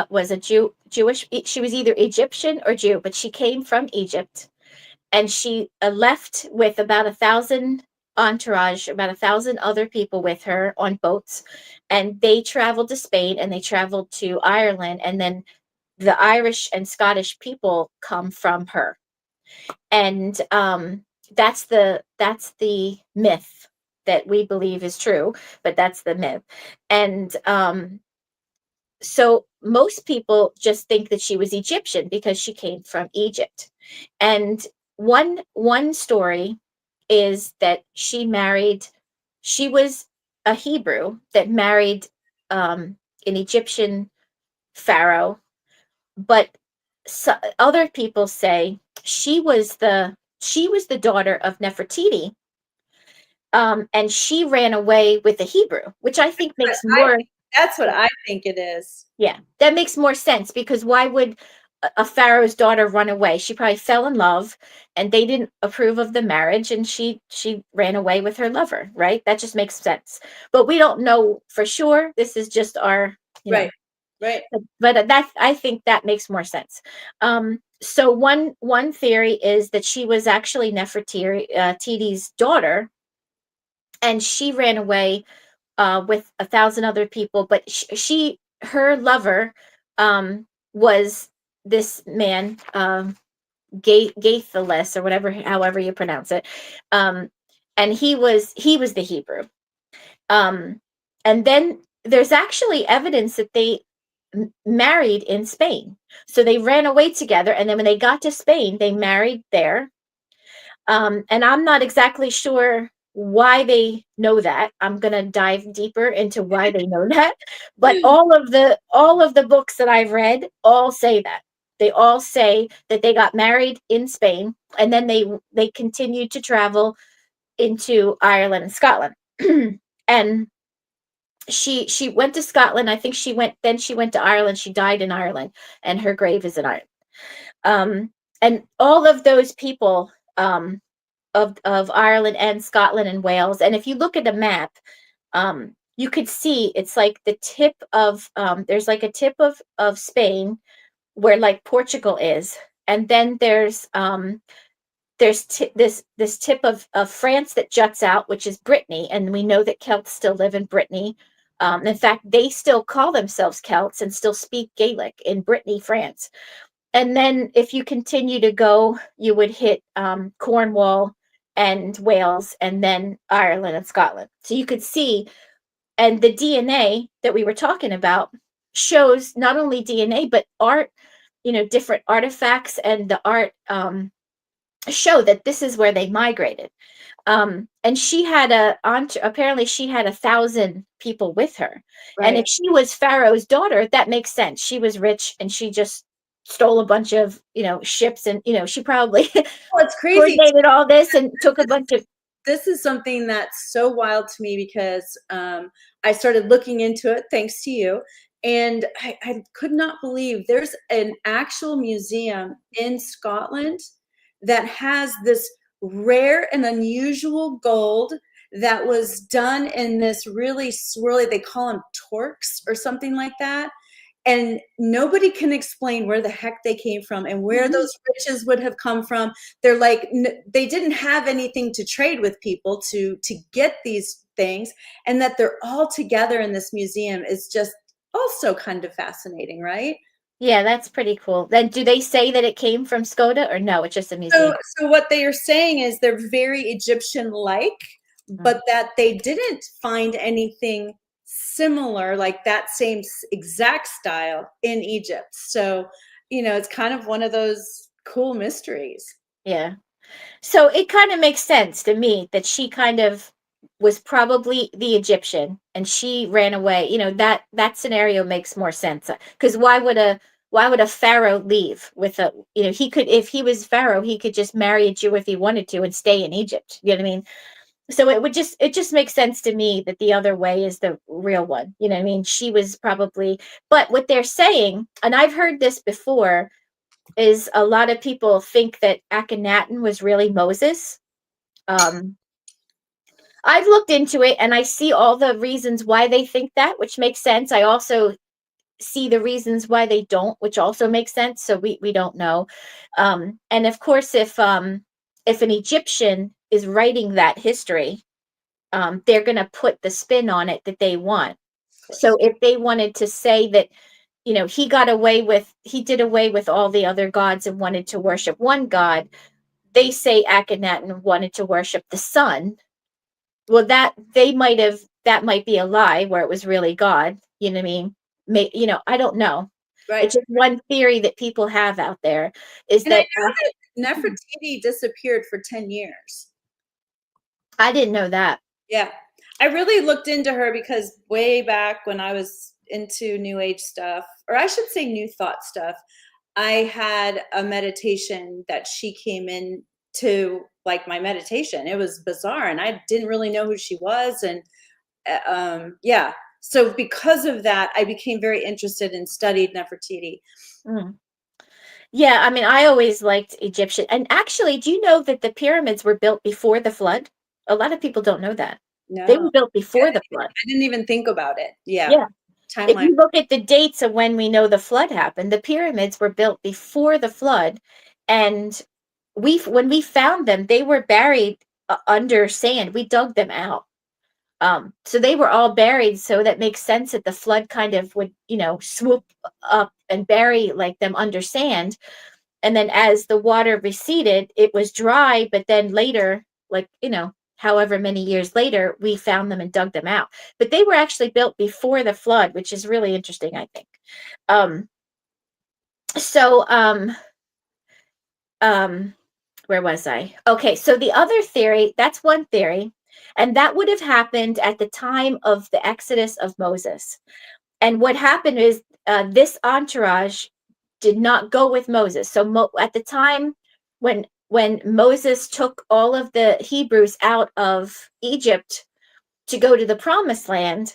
was a Jewish. She was either Egyptian or Jew, but she came from Egypt, and she left with about 1,000 entourage, about 1,000 other people with her on boats, and they traveled to Spain and they traveled to Ireland, and then the Irish and Scottish people come from her, and that's the myth that we believe is true, but that's the myth. And so most people just think that she was Egyptian because she came from Egypt. And one story is that she was a Hebrew that married an Egyptian pharaoh, but other people say she was the daughter of Nefertiti, and she ran away with a Hebrew, which I think But makes I more. think that's what I think it is. Yeah, that makes more sense, because why would a pharaoh's daughter run away? She probably fell in love and they didn't approve of the marriage, and she ran away with her lover, right? That just makes sense. But we don't know for sure. This is just our, Right. Right. but that, I think that makes more sense. So one theory is that she was actually Nefertiti's daughter, and she ran away with 1,000 other people, but her lover was this man, Gaithelus, or whatever, however you pronounce it, and he was the Hebrew. Um, and then there's actually evidence that they married in Spain. So they ran away together, and then when they got to Spain, they married there. And I'm not exactly sure why they know that. I'm gonna dive deeper into why they know that. But all of the books that I've read all say that. They all say that they got married in Spain, and then they continued to travel into Ireland and Scotland. And she went to Scotland. I think she went to Ireland. She died in Ireland, and her grave is in Ireland. And all of those people, of Ireland and Scotland and Wales. And if you look at a map, you could see it's like the tip of there's like a tip of Spain where like Portugal is, and then there's this tip of France that juts out, which is Brittany, and we know that Celts still live in Brittany. In fact, they still call themselves Celts and still speak Gaelic in Brittany, France. And then if you continue to go, you would hit Cornwall and Wales, and then Ireland and Scotland. So you could see, and the DNA that we were talking about shows not only DNA but art, different artifacts, and the art show that this is where they migrated. And she had apparently she had 1,000 people with her. And if Right. she was Pharaoh's daughter, that makes sense. She was rich and she just stole a bunch of, ships, and, she probably Well, it's crazy. coordinated all this and took a bunch of. This is something that's so wild to me because I started looking into it thanks to you. And I could not believe there's an actual museum in Scotland that has this rare and unusual gold that was done in this really swirly, they call them torques or something like that. And nobody can explain where the heck they came from and where Mhm. those riches would have come from. They're like, they didn't have anything to trade with people to get these things, and that they're all together in this museum is just also kind of fascinating, right? Yeah, that's pretty cool. Then do they say that it came from Skoda, or no, it's just a So, museum? so what they are saying is they're very Egyptian-like, Mm. but that they didn't find anything similar, like that same exact style in Egypt. So, it's kind of one of those cool mysteries. Yeah. So it kind of makes sense to me that she kind of was probably the Egyptian and she ran away. That scenario makes more sense. Because why would a pharaoh leave with a, he could, if he was pharaoh, he could just marry a Jew if he wanted to and stay in Egypt. You know what I mean? So it just makes sense to me that the other way is the real one. You know what I mean? She was probably, but what they're saying, and I've heard this before, is a lot of people think that Akhenaten was really Moses. Um, I've looked into it and I see all the reasons why they think that, which makes sense. I also see the reasons why they don't, which also makes sense. So we don't know. And of course, if an Egyptian is writing that history, they're going to put the spin on it that they want. Of So course. if they wanted to say that, he did away with all the other gods and wanted to worship one god, they say Akhenaten wanted to worship the sun. Well, that might be a lie where it was really God. You know what I mean? I don't know. Right. It's just one theory that people have out there is And I that know that Nefertiti disappeared for 10 years. I didn't know that. Yeah. I really looked into her because way back when I was into new age stuff, or I should say new thought stuff, I had a meditation that she came in to, like, my meditation. It was bizarre and I didn't really know who she was. And yeah. So because of that, I became very interested and studied Nefertiti. Mm. Yeah, I mean, I always liked Egyptian. And actually, do you know that the pyramids were built before the flood? A lot of people don't know that. They No, were built before the flood. I didn't even think about it. Yeah. Yeah. If Timeline. you look at the dates of when we know the flood happened, the pyramids were built before the flood, and when we found them, they were buried under sand. We dug them out. So they were all buried. So that makes sense that the flood kind of would, swoop up and bury like them under sand. And then as the water receded, it was dry. But then later, like, however many years later, we found them and dug them out. But they were actually built before the flood, which is really interesting, I think. Um, so, um, where was I? Okay, so the other theory, that's one theory, and that would have happened at the time of the Exodus of Moses. And what happened is this entourage did not go with Moses. So at the time when Moses took all of the Hebrews out of Egypt to go to the promised land,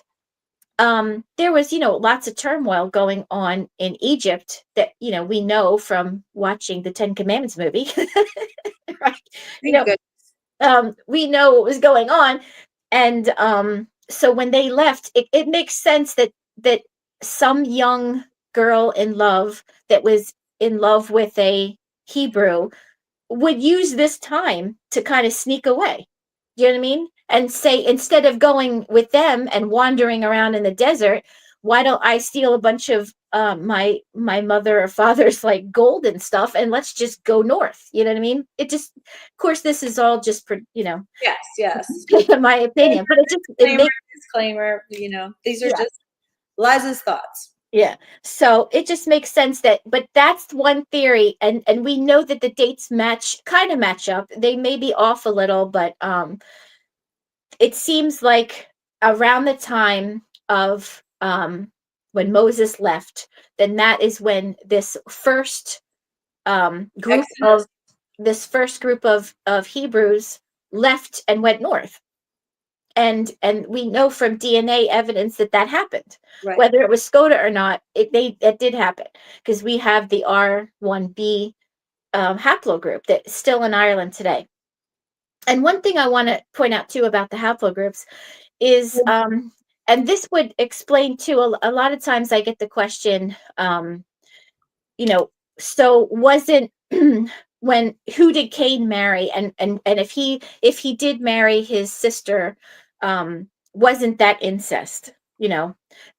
there was, lots of turmoil going on in Egypt that, we know from watching the Ten Commandments movie, right? You Thank know, goodness. we know what was going on. And so when they left, it makes sense that some young girl in love that was in love with a Hebrew would use this time to kind of sneak away. You know what I mean? And say, instead of going with them and wandering around in the desert, why don't I steal a bunch of my mother or father's like gold and stuff, and let's just go north. You know what I mean? It just, of course, this is all just for, Yes, yes. my opinion, but it Disclaimer, makes, disclaimer, these are yeah. just Liza's thoughts. Yeah. So it just makes sense that, but that's one theory, and we know that the dates kind of match up. They may be off a little, but it seems like around the time of when Moses left, then that is when group Exodus. of first group of Hebrews left and went north. And we know from DNA evidence that happened, Right. whether it was Skoda or not. It did happen, because we have the R1b haplogroup that's still in Ireland today. And one thing I want to point out too about the haplogroups is, and this would explain too, a lot of times I get the question, so wasn't when who did Cain marry, and if he did marry his sister, wasn't that incest?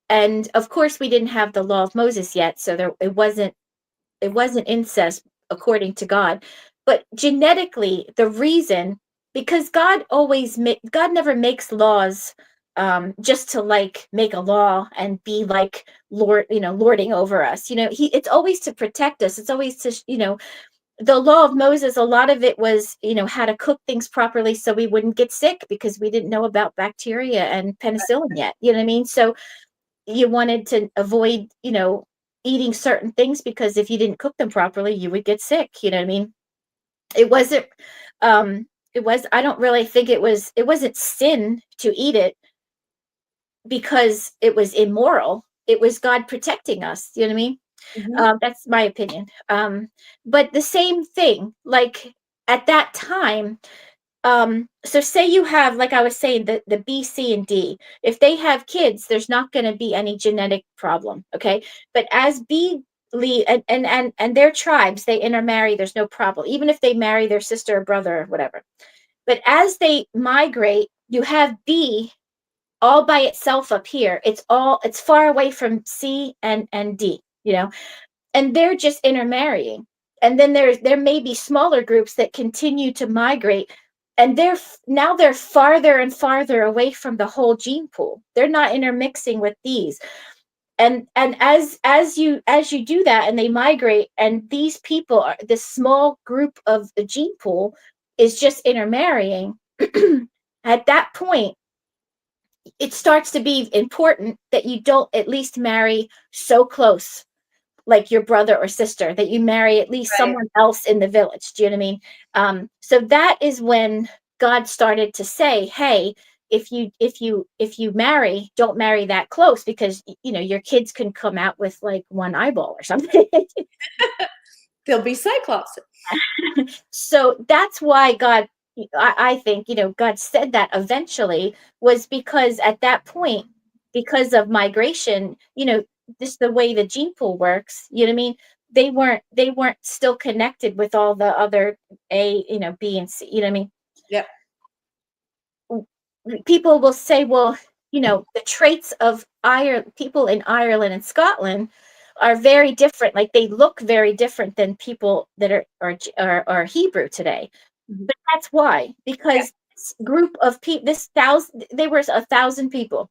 And of course we didn't have the law of Moses yet, so it wasn't incest according to God. But genetically, the reason, because God never makes laws just to like make a law and be like lording over us. It's always to protect us. It's always to, the law of Moses, a lot of it was, how to cook things properly so we wouldn't get sick, because we didn't know about bacteria and penicillin yet. You know what I mean? So you wanted to avoid, eating certain things, because if you didn't cook them properly, you would get sick. You know what I mean? It wasn't, I don't really think it wasn't sin to eat it because it was immoral. It was God protecting us. You know what I mean? That's my opinion. But the same thing, like at that time, so say you have, like I was saying, the B, C, and D. If they have kids, there's not going to be any genetic problem. Okay. But as B lead, and their tribes, they intermarry, there's no problem, even if they marry their sister or brother or whatever. But as they migrate, you have B all by itself up here. It's far away from C and D, and they're just intermarrying. And then there may be smaller groups that continue to migrate, and they're farther and farther away from the whole gene pool. They're not intermixing with these. And as you do that, and they migrate, and these people are this small group of the gene pool is just intermarrying. At that point, it starts to be important that you don't at least marry so close, like your brother or sister, that you marry at least Right. someone else in the village. Do you know what I mean? So that is when God started to say, hey, if you marry, don't marry that close, because your kids can come out with like one eyeball or something. They'll be cyclops. So that's why God, I think, God said that eventually, was because at that point, because of migration, just the way the gene pool works, you know what I mean? They weren't still connected with all the other A, B and C, you know what I mean? Yep. People will say, well, the traits of people in Ireland and Scotland are very different. Like they look very different than people that are Hebrew today. But that's why, because this group of people, they were 1,000 people,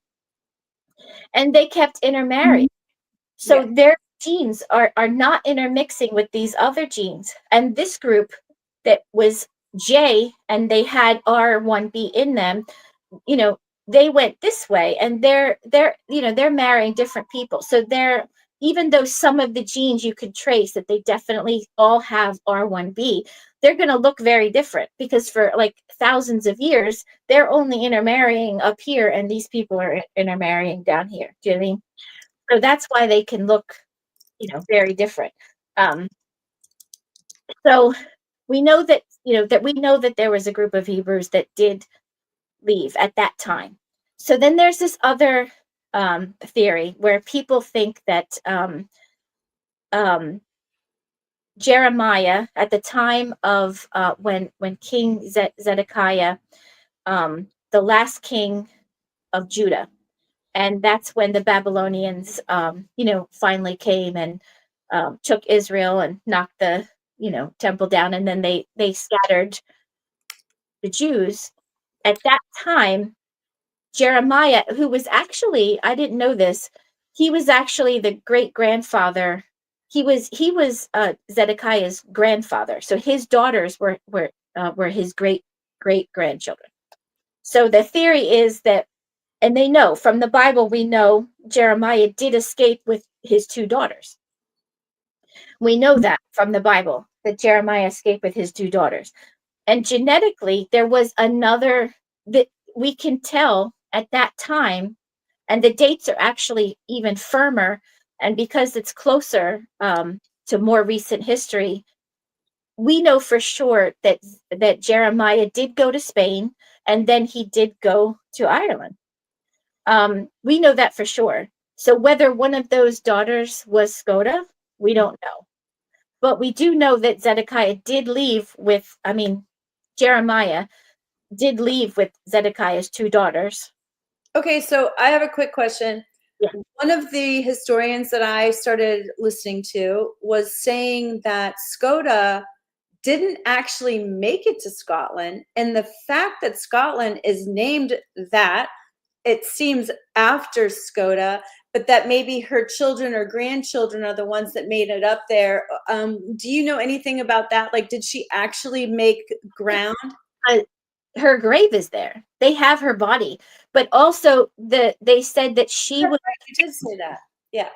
and they kept intermarrying. Yeah. So their genes are not intermixing with these other genes. And this group that was J, and they had R1b in them, they went this way, and they're marrying different people. So they're, even though some of the genes you could trace that they definitely all have R1b, they're going to look very different, because for like thousands of years they're only intermarrying up here, and these people are intermarrying down here. Do you know what I mean? So that's why they can look, very different. Um, so we know that there was a group of Hebrews that did leave at that time. So then there's this other theory where people think that um, Jeremiah, at the time of when King Zedekiah, the last king of Judah, and that's when the Babylonians, finally came and took Israel and knocked the temple down, and then they scattered the Jews. At that time, Jeremiah, who was actually, I didn't know this, he was actually the great grandfather. He was Zedekiah's grandfather. So his daughters were his great grandchildren. So the theory is that, and they know from the Bible, we know Jeremiah did escape with his two daughters. We know that from the Bible, that Jeremiah escaped with his two daughters. And genetically, there was another that we can tell at that time, and the dates are actually even firmer. And because it's closer to more recent history, we know for sure that Jeremiah did go to Spain, and then he did go to Ireland. We know that for sure. So whether one of those daughters was Skoda, we don't know. But we do know that Zedekiah did leave with, Jeremiah did leave with Zedekiah's two daughters. Okay, so I have a quick question. Yeah. One of the historians that I started listening to was saying that Skoda didn't actually make it to Scotland. And the fact that Scotland is named that, it seems after Skoda, but that maybe her children or grandchildren are the ones that made it up there. Do you know anything about that? Like, did she actually make ground? Her grave is there. They have her body, but also they said that she was. Right, you did say that. Yeah.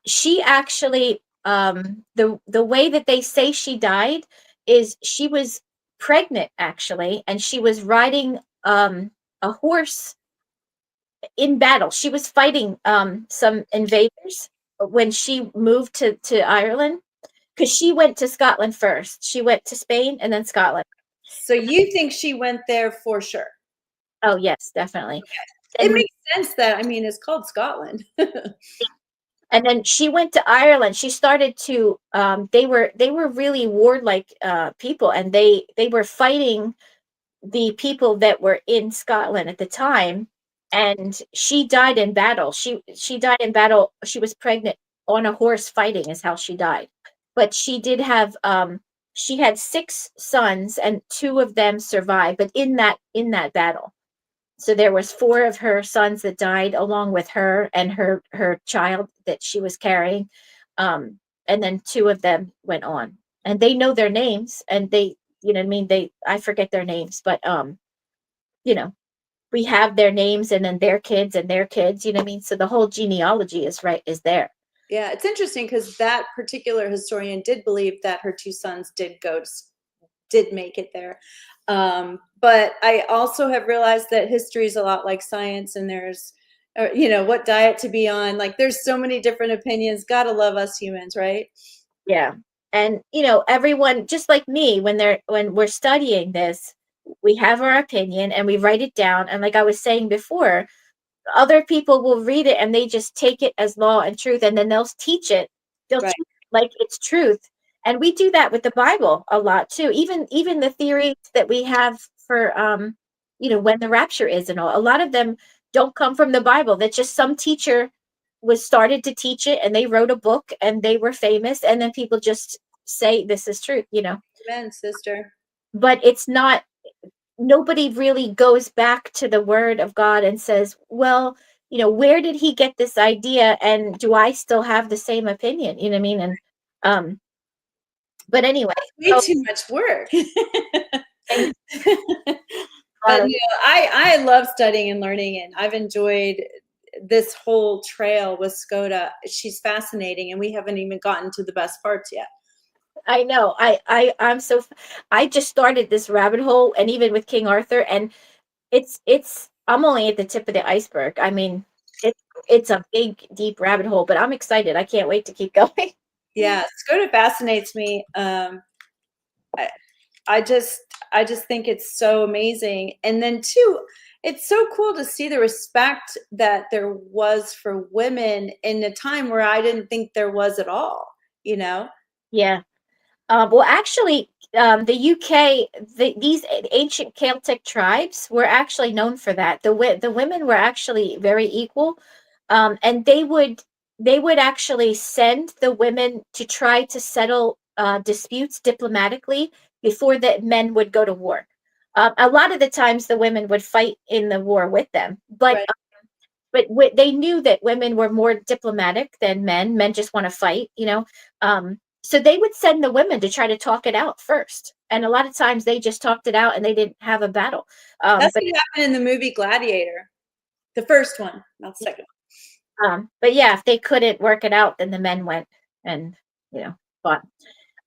She actually, the way that they say she died is she was pregnant actually, and she was riding a horse in battle. She was fighting some invaders when she moved to Ireland, because she went to Scotland first. She went to Spain and then Scotland. So you think she went there for sure? Oh yes, definitely. It And makes sense that, I mean, it's called Scotland. and then she went to Ireland. She started to they were really warlike people, and they were fighting the people that were in Scotland at the time, and she died in battle. She died in battle. She was pregnant on a horse fighting is how she died. But she had six sons, and two of them survived, but in that battle. So there was four of her sons that died along with her and her child that she was carrying. And then two of them went on. And they know their names, and they, I forget their names, but you know, we have their names and then their kids and their kids, So the whole genealogy is there. Yeah, it's interesting because that particular historian did believe that her two sons did make it there. But I also have realized that history is a lot like science, and there's, what diet to be on. Like, there's so many different opinions. Gotta love us humans, right? Yeah. And everyone, just like me, when we're studying this, we have our opinion and we write it down. And like I was saying before, other people will read it and they just take it as law and truth, and then they'll teach it. They'll Right. teach it like it's truth. And we do that with the Bible a lot too. Even the theories that we have for when the rapture is and all, a lot of them don't come from the Bible. That's just some teacher was started to teach it, and they wrote a book and they were famous, and then people just say this is truth. Amen, sister. But it's not, nobody really goes back to the word of God and says, well, where did he get this idea? And do I still have the same opinion? You know what I mean? And, but anyway, Way too much work. and, But I love studying and learning, and I've enjoyed this whole trail with Skoda. She's fascinating, and we haven't even gotten to the best parts yet. I know. I just started this rabbit hole, and even with King Arthur, and I'm only at the tip of the iceberg. I mean, it's a big, deep rabbit hole, but I'm excited. I can't wait to keep going. Yeah, Skoda fascinates me. I just think it's so amazing. And then too, It's so cool to see the respect that there was for women in a time where I didn't think there was at all, you know? Yeah. Well, actually, the UK, these ancient Celtic tribes were actually known for that. The women were actually very equal, and they would actually send the women to try to settle disputes diplomatically before the men would go to war. A lot of the times, the women would fight in the war with them, but Right. they knew that women were more diplomatic than men. Men just want to fight, you know. So they would send the women to try to talk it out first, and a lot of times they just talked it out and they didn't have a battle. That's But what happened in the movie Gladiator, the first one, not the second but yeah, if they couldn't work it out, then the men went and fought.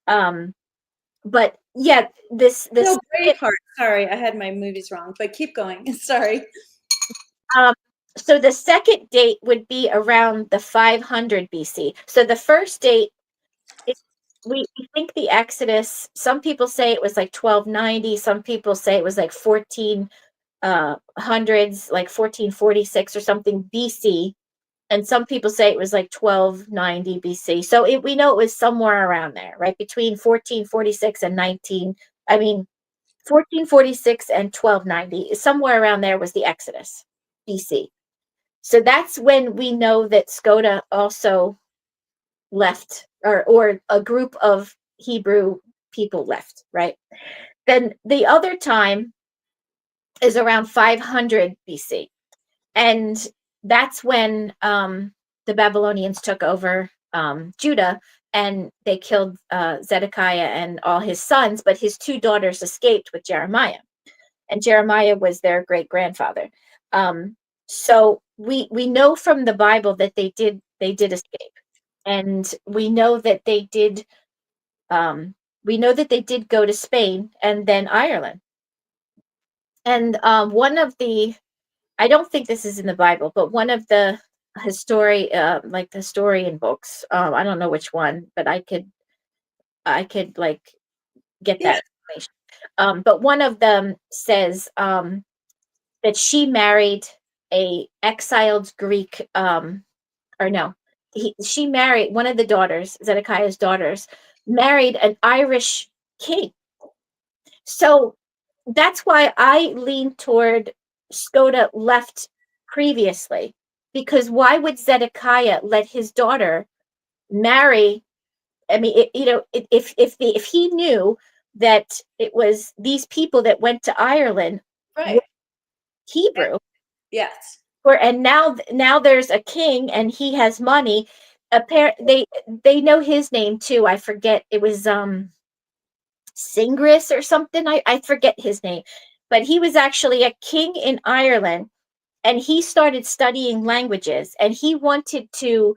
Um, but yeah, one. this No, Braveheart. Sorry, I had my movies wrong, but keep going. Sorry. um, so the second date would be around the 500 BC. So the first date, it, we think the Exodus, some people say it was like 1290, some people say it was like 14 hundreds, like 1446 or something BC, and some people say it was like 1290 BC. So we know it was somewhere around there, right? Between 1446 and 19, I mean 1446 and 1290, somewhere around there was the Exodus BC. So that's when we know that Skoda also left, or a group of Hebrew people left, right? Then the other time is around 500 BC. And that's when the Babylonians took over Judah, and they killed Zedekiah and all his sons, but his two daughters escaped with Jeremiah. And Jeremiah was their great grandfather. So we know from the Bible that they did escape, and um, we know that they did go to Spain and then Ireland. And one of the I don't think this is in the Bible, but one of the like the historian books, I don't know which one, but I could like get Yeah. that information. But one of them says that she married a exiled Greek, or no, she married one of the daughters, Zedekiah's daughters, married an Irish king. So that's why I lean toward Skoda left previously, because why would Zedekiah let his daughter marry? I mean, if he knew that it was these people that went to Ireland were Right. Hebrew, Yes. and now there's a king and he has money. They know his name too. I forget, it was Singris or something. I forget his name, but he was actually a king in Ireland, and he started studying languages, and he wanted to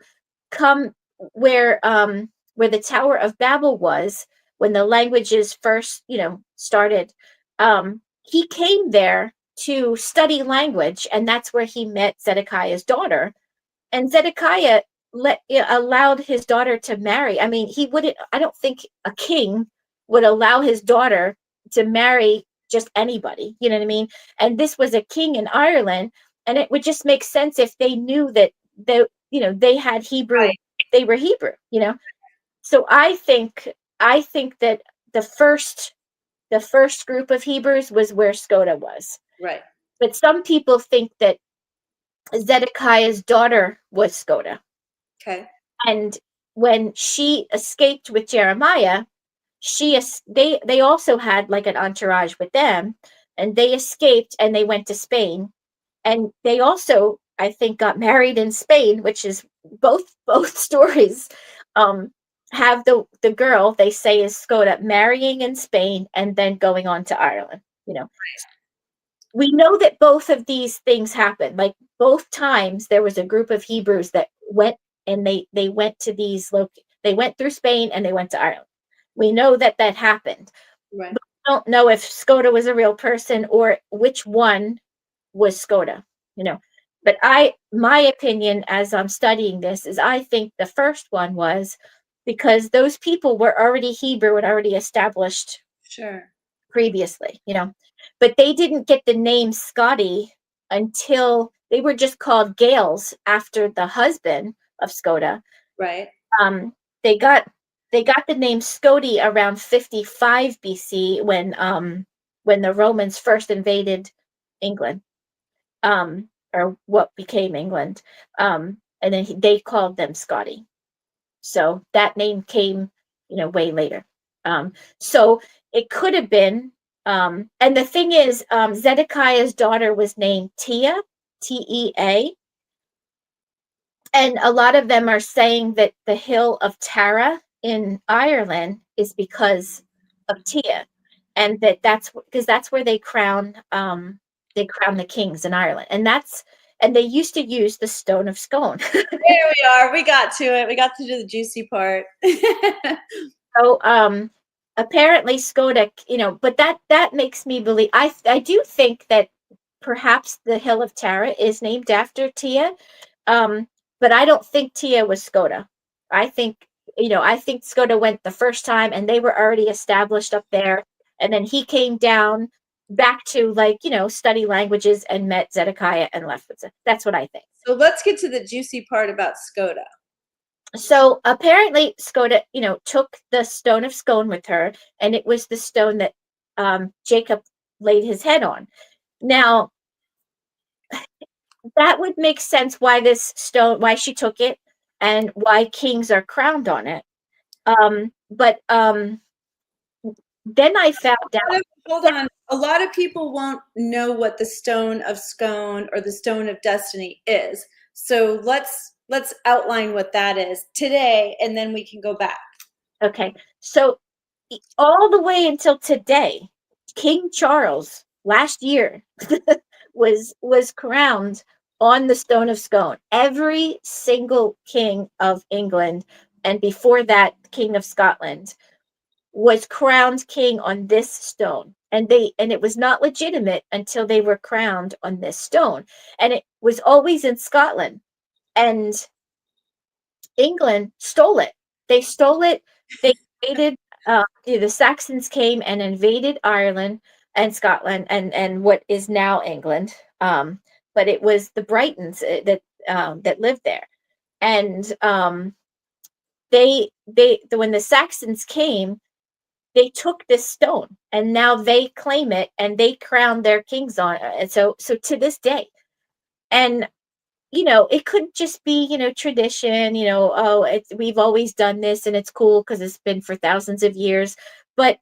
come where the Tower of Babel was when the languages first started. He came there to study language, and that's where he met Zedekiah's daughter. And Zedekiah allowed his daughter to marry. I mean, he wouldn't. I don't think a king would allow his daughter to marry just anybody. You know what I mean? And this was a king in Ireland, and it would just make sense if they knew that they had Hebrew. Right. They were Hebrew. So I think that the first the first group of Hebrews was where Skoda was. Right. But some people think that Zedekiah's daughter was Skoda. Okay. And when she escaped with Jeremiah, they also had like an entourage with them, and they escaped and they went to Spain, and they also, I think, got married in Spain, which is both stories have the girl they say is Skoda marrying in Spain and then going on to Ireland. We know that both of these things happened. Like both times, there was a group of Hebrews that went, and they went to they went through Spain and they went to Ireland. We know that that happened. Right. But we don't know if Skoda was a real person or which one was Skoda. You know, but my opinion as I'm studying this is I think the first one was because those people were already Hebrew and already established Sure. previously. But they didn't get the name Scotty until they were just called Gales after the husband of Skoda. Right. Um, they got they got the name Scoti around 55 BC when the Romans first invaded England, or what became England, and then they called them Scotty. So that name came, way later. So it could have been, and the thing is, Zedekiah's daughter was named Tea, Tea, and a lot of them are saying that the hill of Tara in Ireland is because of Tia, and that's because that's where they crown the kings in Ireland, and they used to use the stone of Scone. There we are. We got to it. We got to do the juicy part. So apparently Skoda, but that makes me believe, I do think that perhaps the hill of Tara is named after Tia. Um, but I don't think Tia was Skoda. I think, I think Skoda went the first time and they were already established up there. And then he came down back to, like, study languages and met Zedekiah and left with it. That's what I think. So let's get to the juicy part about Skoda. So apparently Skoda, took the stone of Scone with her, and it was the stone that Jacob laid his head on. Now, that would make sense why she took it and why kings are crowned on it. But then I found out. Hold on. A lot of people won't know what the stone of Scone or the stone of destiny is. So let's outline what that is today, and then we can go back. Okay. So all the way until today, King Charles last year was crowned on the stone of Scone. Every single king of England, and before that, King of Scotland, was crowned king on this stone. And it was not legitimate until they were crowned on this stone. And it was always in Scotland. And England stole it. They stole it. They invaded. The Saxons came and invaded Ireland and Scotland and what is now England. But it was the Brightons that lived there, and when the Saxons came, they took this stone and now they claim it and they crown their kings on it. And so to this day, and it could just be, tradition, we've always done this and it's cool because it's been for thousands of years. But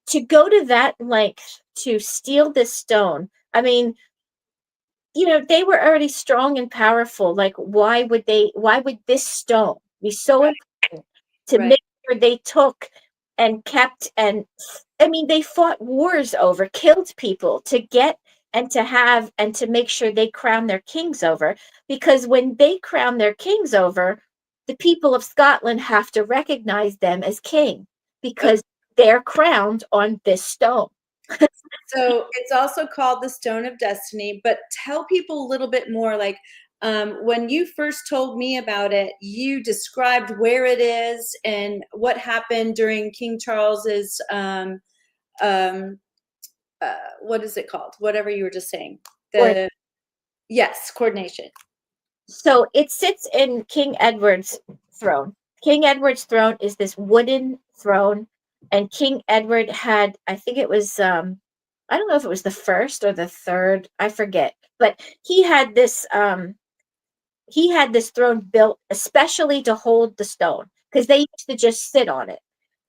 to go to that length to steal this stone, I mean, they were already strong and powerful. Like, why would this stone be so important to Right. make sure they took and kept? And I mean, they fought wars over, killed people to get and to have and to make sure they crown their kings over. Because when they crown their kings over, the people of Scotland have to recognize them as king because they're crowned on this stone. So it's also called the Stone of Destiny, but tell people a little bit more. Like, when you first told me about it, you described where it is and what happened during King Charles's, what is it called? Whatever you were just saying. Yes, coordination. So it sits in King Edward's throne. King Edward's throne is this wooden throne, and King Edward had, I think it was, I don't know if it was the first or the third, I forget, but he had this throne built especially to hold the stone because they used to just sit on it,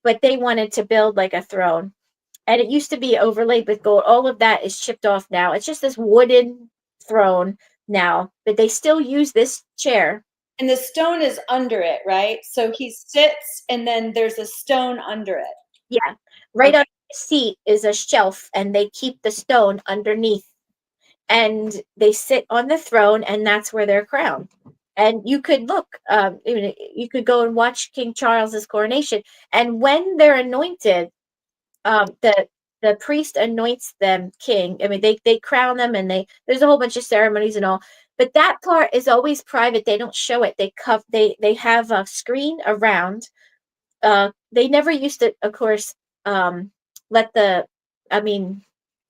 but they wanted to build like a throne, and it used to be overlaid with gold. All of that is chipped off now. It's just this wooden throne now, but they still use this chair. And the stone is under it, right? So he sits and then there's a stone under it. Yeah. Right under the seat is a shelf, and they keep the stone underneath. And they sit on the throne, and that's where they're crowned. And you could look, you could go and watch King Charles's coronation. And when they're anointed, the priest anoints them king. I mean, they crown them, and there's a whole bunch of ceremonies and all. But that part is always private. They don't show it. They have a screen around. They never used to, of course, let I mean,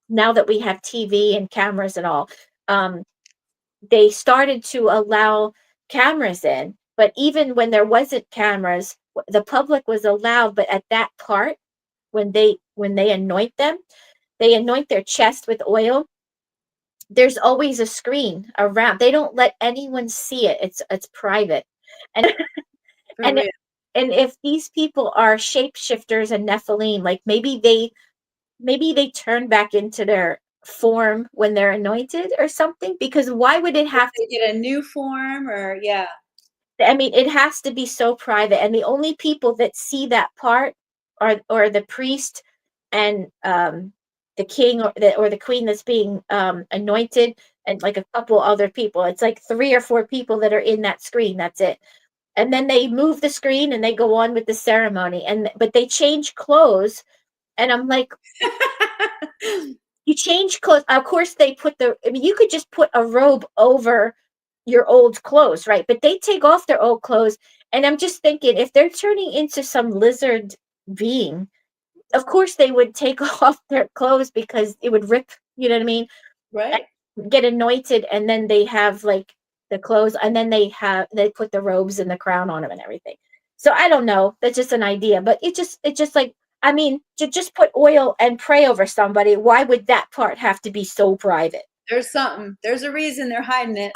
now that we have TV and cameras and all, they started to allow cameras in, but even when there wasn't cameras, the public was allowed, but at that part, when they anoint them, they anoint their chest with oil. There's always a screen around. They don't let anyone see it. It's private. And For and real. and if these people are shapeshifters and Nephilim, like maybe they turn back into their form when they're anointed or something, because why would it have to? They get a new form, or yeah. I mean, it has to be so private, and the only people that see that part are or the priest and the king or the queen that's being anointed, and like a couple other people. It's like 3 or 4 people that are in that screen. That's it. And then they move the screen and they go on with the ceremony. And but they change clothes, and I'm like, you change clothes. Of course, they put I mean, you could just put a robe over your old clothes, right? But they take off their old clothes. And I'm just thinking, if they're turning into some lizard being, of course they would take off their clothes because it would rip, you know what I mean? Right. Get anointed, and then they have like the clothes, and then they put the robes and the crown on them and everything. So I don't know. That's just an idea, but it just like, I mean, to just put oil and pray over somebody, why would that part have to be so private? There's something. There's a reason they're hiding it.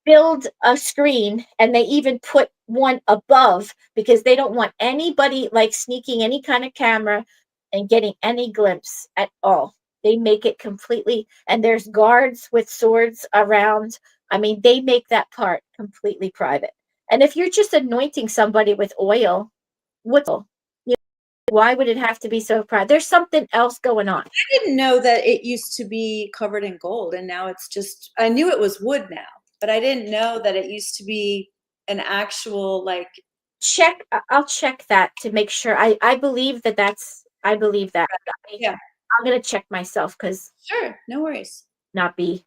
Build a screen, and they even put one above because they don't want anybody like sneaking any kind of camera and getting any glimpse at all. They make it completely, and there's guards with swords around. I mean, they make that part completely private. And if you're just anointing somebody with oil, why would it have to be so private? There's something else going on. I didn't know that it used to be covered in gold, and now it's just, I knew it was wood now, but I didn't know that it used to be an actual, like, I'll check that to make sure. I believe I believe that. yeah, I'm gonna check myself because sure, no worries. not be.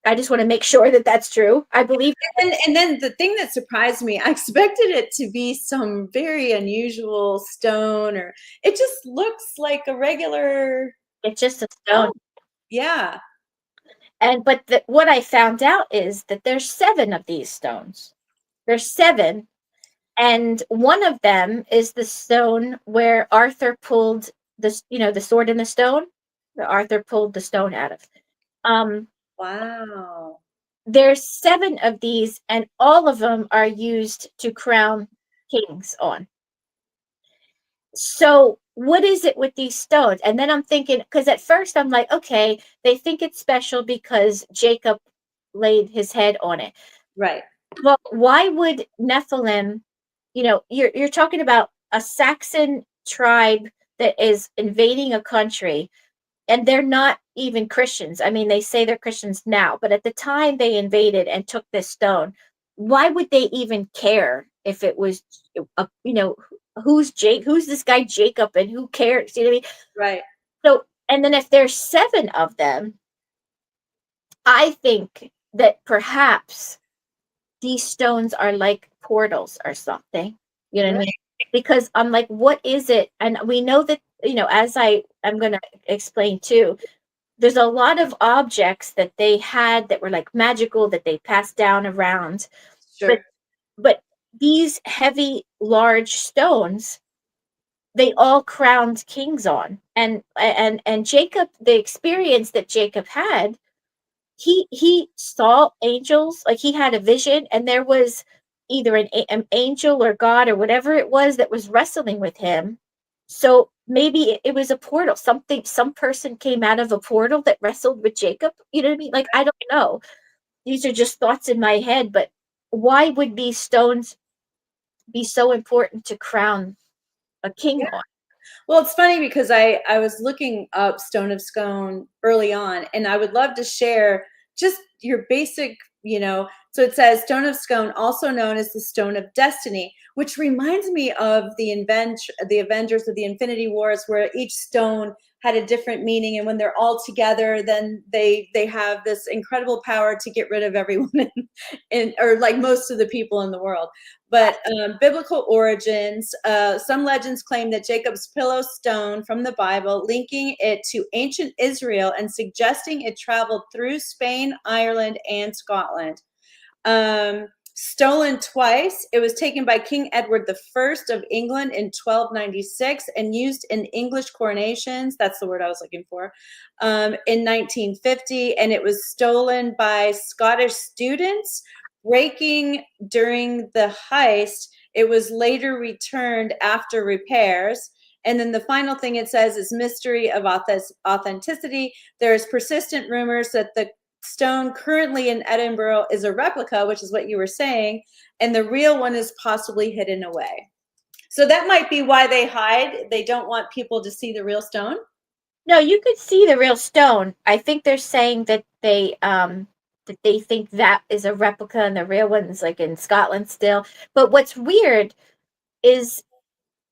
I just want to make sure that that's true. I believe And then the thing that surprised me, I expected it to be some very unusual stone, or it just looks like a regular it's just a stone. stone. Yeah. And but what I found out is that there's 7 of these stones. There's 7, and one of them is the stone where Arthur pulled the sword in the stone. That Arthur pulled the stone out of. Um, Wow. there's 7 of these, and all of them are used to crown kings on. So what is it with these stones? And then I'm thinking, because at first I'm like, okay, they think it's special because Jacob laid his head on it. Right. Well, why would Nephilim, you're talking about a Saxon tribe that is invading a country, and they're not even Christians. I mean, they say they're Christians now, but at the time they invaded and took this stone, why would they even care if it was, who's this guy Jacob, and who cares? You know what I mean? Right. So, and then if there's 7 of them, I think that perhaps these stones are like portals or something. You know what I Right. mean? Because I'm like, what is it? And we know that, as I'm going to explain too, there's a lot of objects that they had that were like magical that they passed down around. But Sure. but these heavy, large stones, they all crowned kings on. And Jacob, the experience that Jacob had, he saw angels, like he had a vision, and there was either an angel or God or whatever it was that was wrestling with him. So maybe it was a portal. Some person came out of a portal that wrestled with Jacob. You know what I mean? Like, I don't know. These are just thoughts in my head, but why would these stones be so important to crown a king on? Well, it's funny because I was looking up Stone of Scone early on, and I would love to share just your basic, so it says Stone of Scone, also known as the Stone of Destiny, which reminds me of the Avengers of the Infinity Wars, where each stone had a different meaning, and when they're all together, then they have this incredible power to get rid of everyone or like most of the people in the world. But biblical origins, some legends claim that Jacob's pillow stone from the Bible, linking it to ancient Israel and suggesting it traveled through Spain, Ireland, and Scotland. Stolen twice. It was taken by King Edward I of England in 1296 and used in English coronations. That's the word I was looking for. In 1950, and it was stolen by Scottish students breaking during the heist. It was later returned after repairs. And then the final thing it says is mystery of authenticity. There is persistent rumors that the stone currently in Edinburgh is a replica, which is what you were saying, and the real one is possibly hidden away. So that might be why they hide. They don't want people to see the real stone. No, you could see the real stone. I think they're saying that they think that is a replica and the real one's like in Scotland still. But what's weird is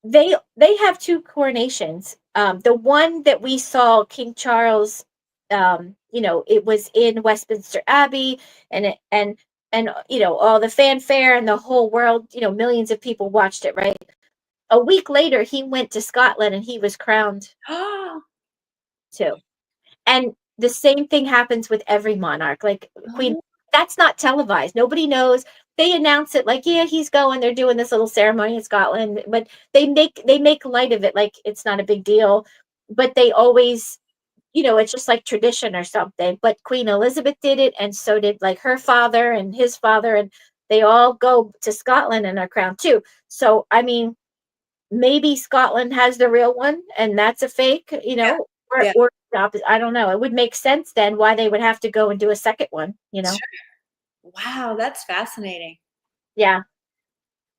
they have two coronations. The one that we saw, King Charles, it was in Westminster Abbey, and all the fanfare and the whole world, millions of people watched it, right? A week later, he went to Scotland and he was crowned too. And the same thing happens with every monarch. Like Queen, that's not televised. Nobody knows. They announce it like, yeah, he's going. They're doing this little ceremony in Scotland, but they make light of it like it's not a big deal. But they always, it's just like tradition or something. But Queen Elizabeth did it, and so did like her father and his father, and they all go to Scotland and are crowned too. So I mean, maybe Scotland has the real one and that's a fake, Yeah. or I don't know. It would make sense then why they would have to go and do a second one, Sure. Wow, that's fascinating. Yeah.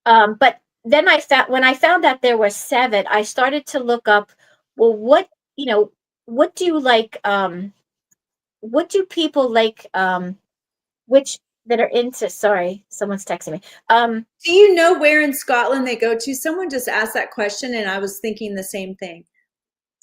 But then when I found out there were 7, I started to look up, well, what do like, what do people like, which that are into, sorry, someone's texting me. Do you know where in Scotland they go to? Someone just asked that question, and I was thinking the same thing.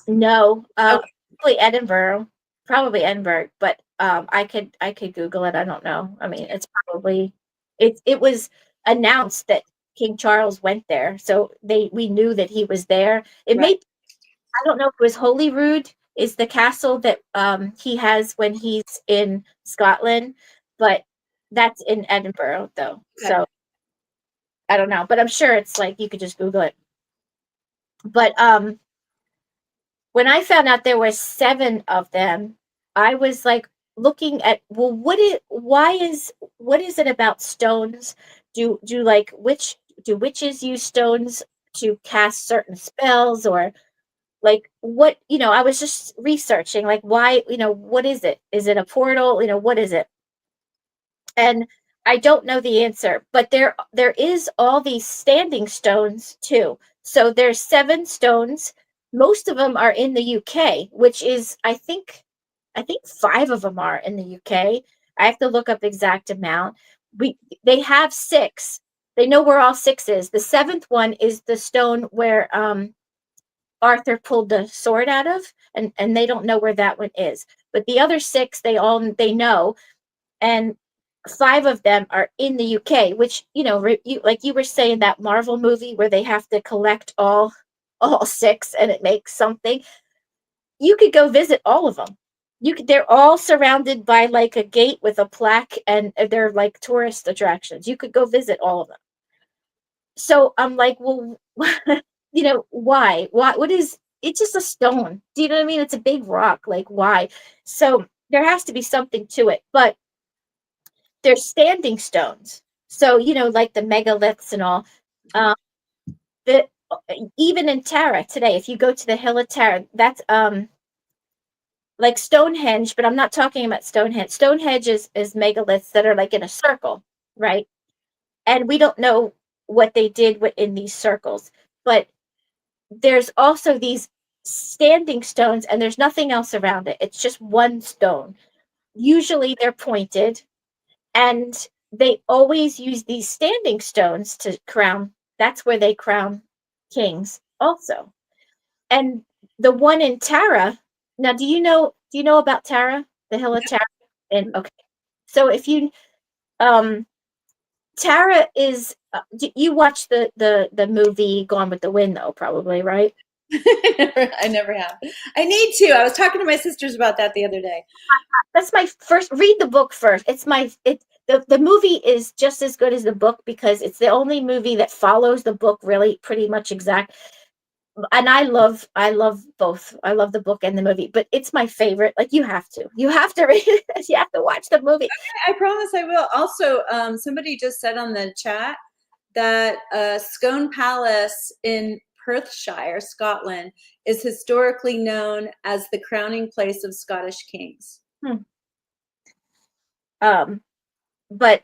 No, Okay. probably Edinburgh, but I could Google it. I don't know. I mean, it's probably it was announced that King Charles went there, so we knew that he was there. It Right. may I don't know if it was Holyrood is the castle that he has when he's in Scotland, but that's in Edinburgh though. Okay. So I don't know, but I'm sure it's like you could just Google it. But when I found out there were 7 of them, I was like looking at, well, what is it about stones? Do witches use stones to cast certain spells, or like what, I was just researching like why, what is it? Is it a portal? What is it? And I don't know the answer, but there is all these standing stones too. So there's 7 stones. Most of them are in the UK, which is I think 5 of them are in the UK. I have to look up exact amount. They have 6. They know where all 6 is. The 7th one is the stone where Arthur pulled the sword out of, and they don't know where that one is. But the other 6 they know, and 5 of them are in the UK, which like you were saying, that Marvel movie where they have to collect all 6 and it makes something. You could go visit all of them. They're all surrounded by like a gate with a plaque, and they're like tourist attractions. You could go visit all of them. So I'm like, well, why? Why? What is? It's just a stone. Do you know what I mean? It's a big rock. Like, why? So there has to be something to it. But they're standing stones. So, like the megaliths and all. Um, the Even in Tara today, if you go to the hill of Tara, that's like Stonehenge, but I'm not talking about Stonehenge. Stonehenge is megaliths that are like in a circle, right? And we don't know what they did in these circles, but there's also these standing stones, and there's nothing else around it. It's just one stone. Usually they're pointed, and they always use these standing stones to crown. That's where they crown kings also. And the one in Tara Now, do you know about Tara, the Hill of Tara? And okay, so if you um Tara is you watched the movie Gone with the Wind though, probably, right? I never have. I need to. I was talking to my sisters about that the other day. That's my first. Read the book first. The movie is just as good as the book because it's the only movie that follows the book really pretty much exact. And I love both. I love the book and the movie, but it's my favorite. Like you have to read it. You have to watch the movie. I promise I will. Also, somebody just said on the chat that Scone Palace in Perthshire, Scotland, is historically known as the crowning place of Scottish kings. Hmm. Um, but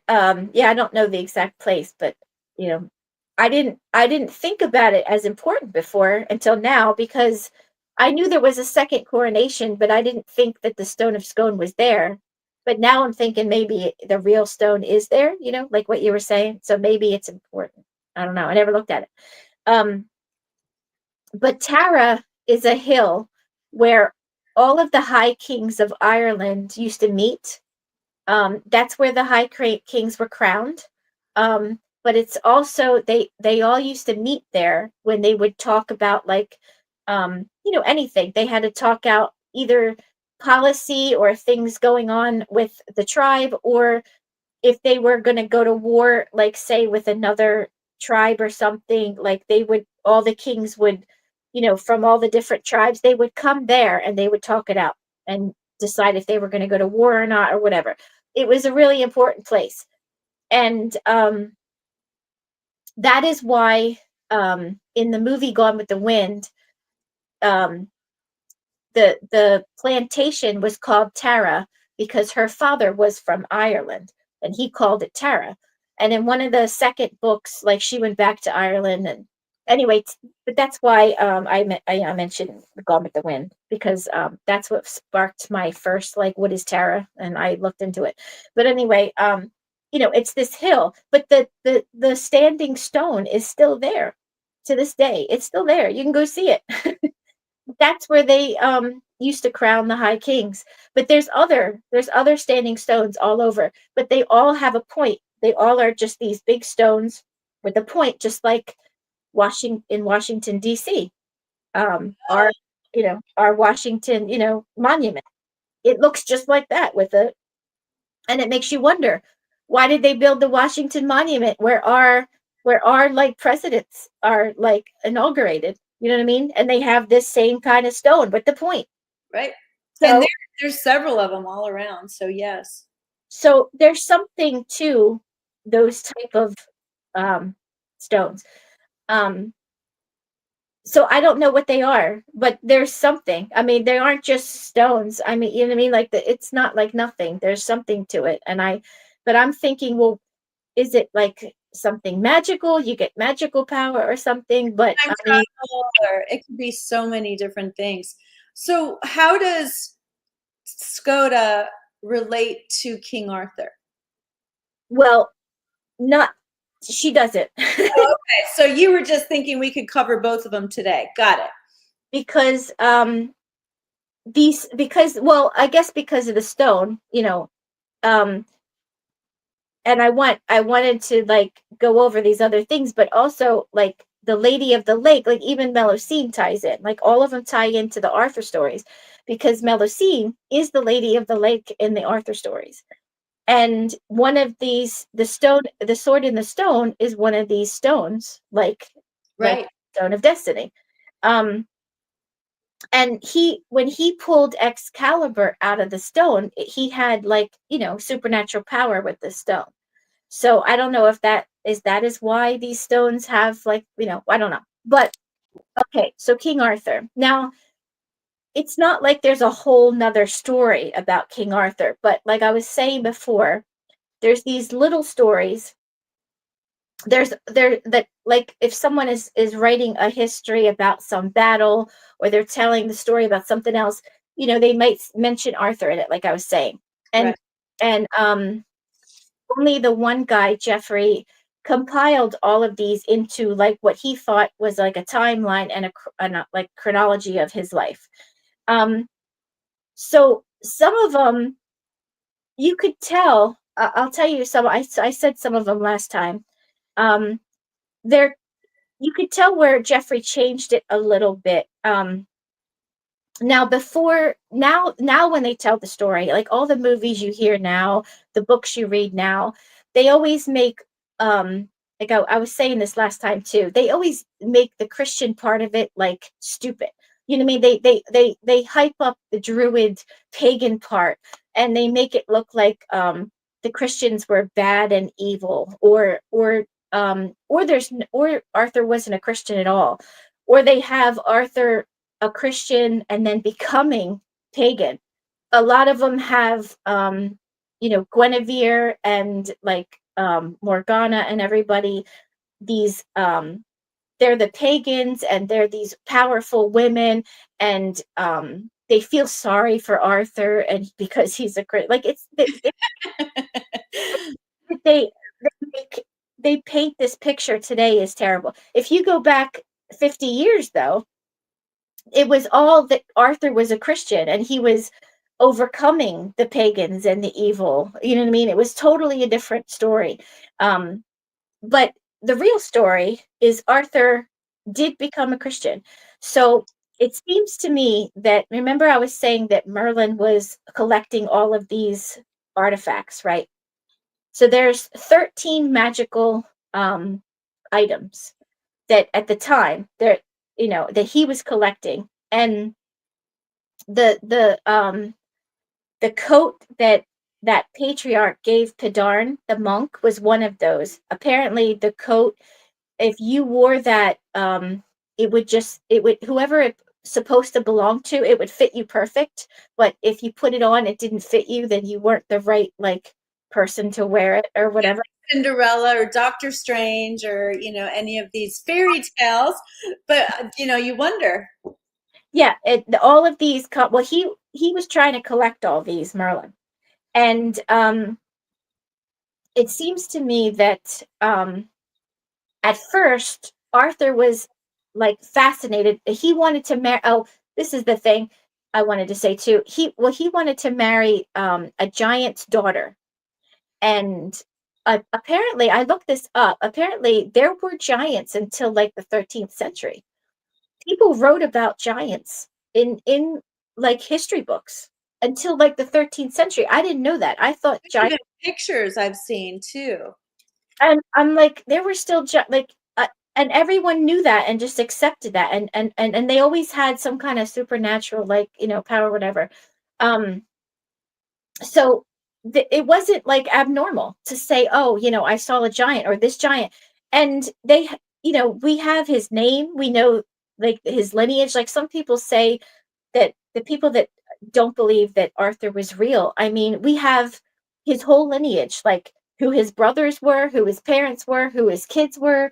yeah, I don't know the exact place, but you know, I didn't think about it as important before until now because I knew there was a second coronation, but I didn't think that the stone of Scone was there. But now I'm thinking maybe the real stone is there, like what you were saying. So maybe it's important. I don't know. I never looked at it. Um, but Tara is a hill where all of the high kings of Ireland used to meet. That's where the kings were crowned. But it's also they all used to meet there when they would talk about like anything. They had to talk out either policy or things going on with the tribe, or if they were going to go to war, like say with another tribe or something, like they would all the kings would, from all the different tribes, they would come there and they would talk it out and decide if they were going to go to war or not or whatever. It was a really important place. And that is why in the movie Gone with the Wind, um, the plantation was called Tara because her father was from Ireland and he called it Tara. And in one of the second books, like she went back to Ireland and anyway, but that's why I mentioned Gone with the Wind because that's what sparked my first like what is Tara, and I looked into it. But anyway, it's this hill, but the standing stone is still there to this day. It's still there. You can go see it. That's where they used to crown the high kings. But there's other standing stones all over, but they all have a point. They all are just these big stones with a point, just like Washington D.C. Our Washington monument. It looks just like that and it makes you wonder, why did they build the Washington Monument where our like presidents are like inaugurated? You know what I mean? And they have this same kind of stone with the point. Right. And So there's several of them all around. So yes. so there's something to those type of um, stones. Um, so I don't know what they are, but there's something. I mean, they aren't just stones. I mean, you know what I mean? Like it's not like nothing. There's something to it. But I'm thinking, well, is it like something magical? You get magical power or something? But Time I mean, travel, or it could be so many different things. So how does Skoda relate to King Arthur? well, not she doesn't. Okay, so you were just thinking we could cover both of them today. Got it. Because I guess because of the stone, um and I wanted to like go over these other things, but also like the Lady of the Lake, like even Melusine ties in. Like all of them tie into the Arthur stories because Melusine is the Lady of the Lake in the Arthur stories. And one of these, the sword in the stone is one of these stones, like Right. Stone of Destiny. Um, and when he pulled Excalibur out of the stone, he had like supernatural power with the stone. So I don't know if that is why these stones have like I don't know. But okay, so King Arthur. Now it's not like there's a whole nother story about King Arthur, but like I was saying before, there's these little stories. There that like if someone is writing a history about some battle, or they're telling the story about something else, they might mention Arthur in it, like I was saying. and Right. and only the one guy, Jeffrey, compiled all of these into like what he thought was like a timeline and a like chronology of his life. um So some of them you could tell. I'll tell you some. I said some of them last time. Um, there you could tell where Jeffrey changed it a little bit. Now before now when they tell the story, like all the movies you hear now, the books you read now, they always make like I was saying this last time too, they always make the Christian part of it like stupid. You know what I mean? They hype up the druid pagan part, and they make it look like the Christians were bad and evil, or Arthur wasn't a Christian at all, or they have Arthur a Christian and then becoming pagan. A lot of them have, Guinevere and like Morgana and everybody. These, they're the pagans and they're these powerful women, and they feel sorry for Arthur and because he's a like they make, they paint this picture today is terrible. If you go back 50 years though, it was all that Arthur was a Christian and he was overcoming the pagans and the evil. You know what I mean? It was totally a different story. Um, but the real story is Arthur did become a Christian. So it seems to me that, remember, I was saying that Merlin was collecting all of these artifacts, right? So there's 13 magical items that at the time that that he was collecting, and the coat that that patriarch gave Pidarn the monk was one of those. Apparently the coat, if you wore that, it would, whoever it's supposed to belong to, it would fit you perfect, but if you put it on it didn't fit you, then you weren't the right like person to wear it or Yeah, whatever. like Cinderella or Doctor Strange or, any of these fairy tales. But, you wonder. Yeah, all of these well, he was trying to collect all these, Merlin. And it seems to me that at first Arthur was like fascinated. He wanted to marry. Oh, this is the thing I wanted to say too. He wanted to marry a giant's daughter, and apparently I looked this up. Apparently there were giants until like the 13th century. People wrote about giants in like history books until like the 13th century. I didn't know that. I thought There's giants. even pictures I've seen too. And I'm like, there were still like, and everyone knew that and just accepted that, and they always had some kind of supernatural, like power, whatever. Um, so it wasn't like abnormal to say, oh, I saw a giant or this giant, and we have his name, we know like his lineage. Like some people say that the people that don't believe that Arthur was real, I mean, we have his whole lineage, like who his brothers were, who his parents were, who his kids were.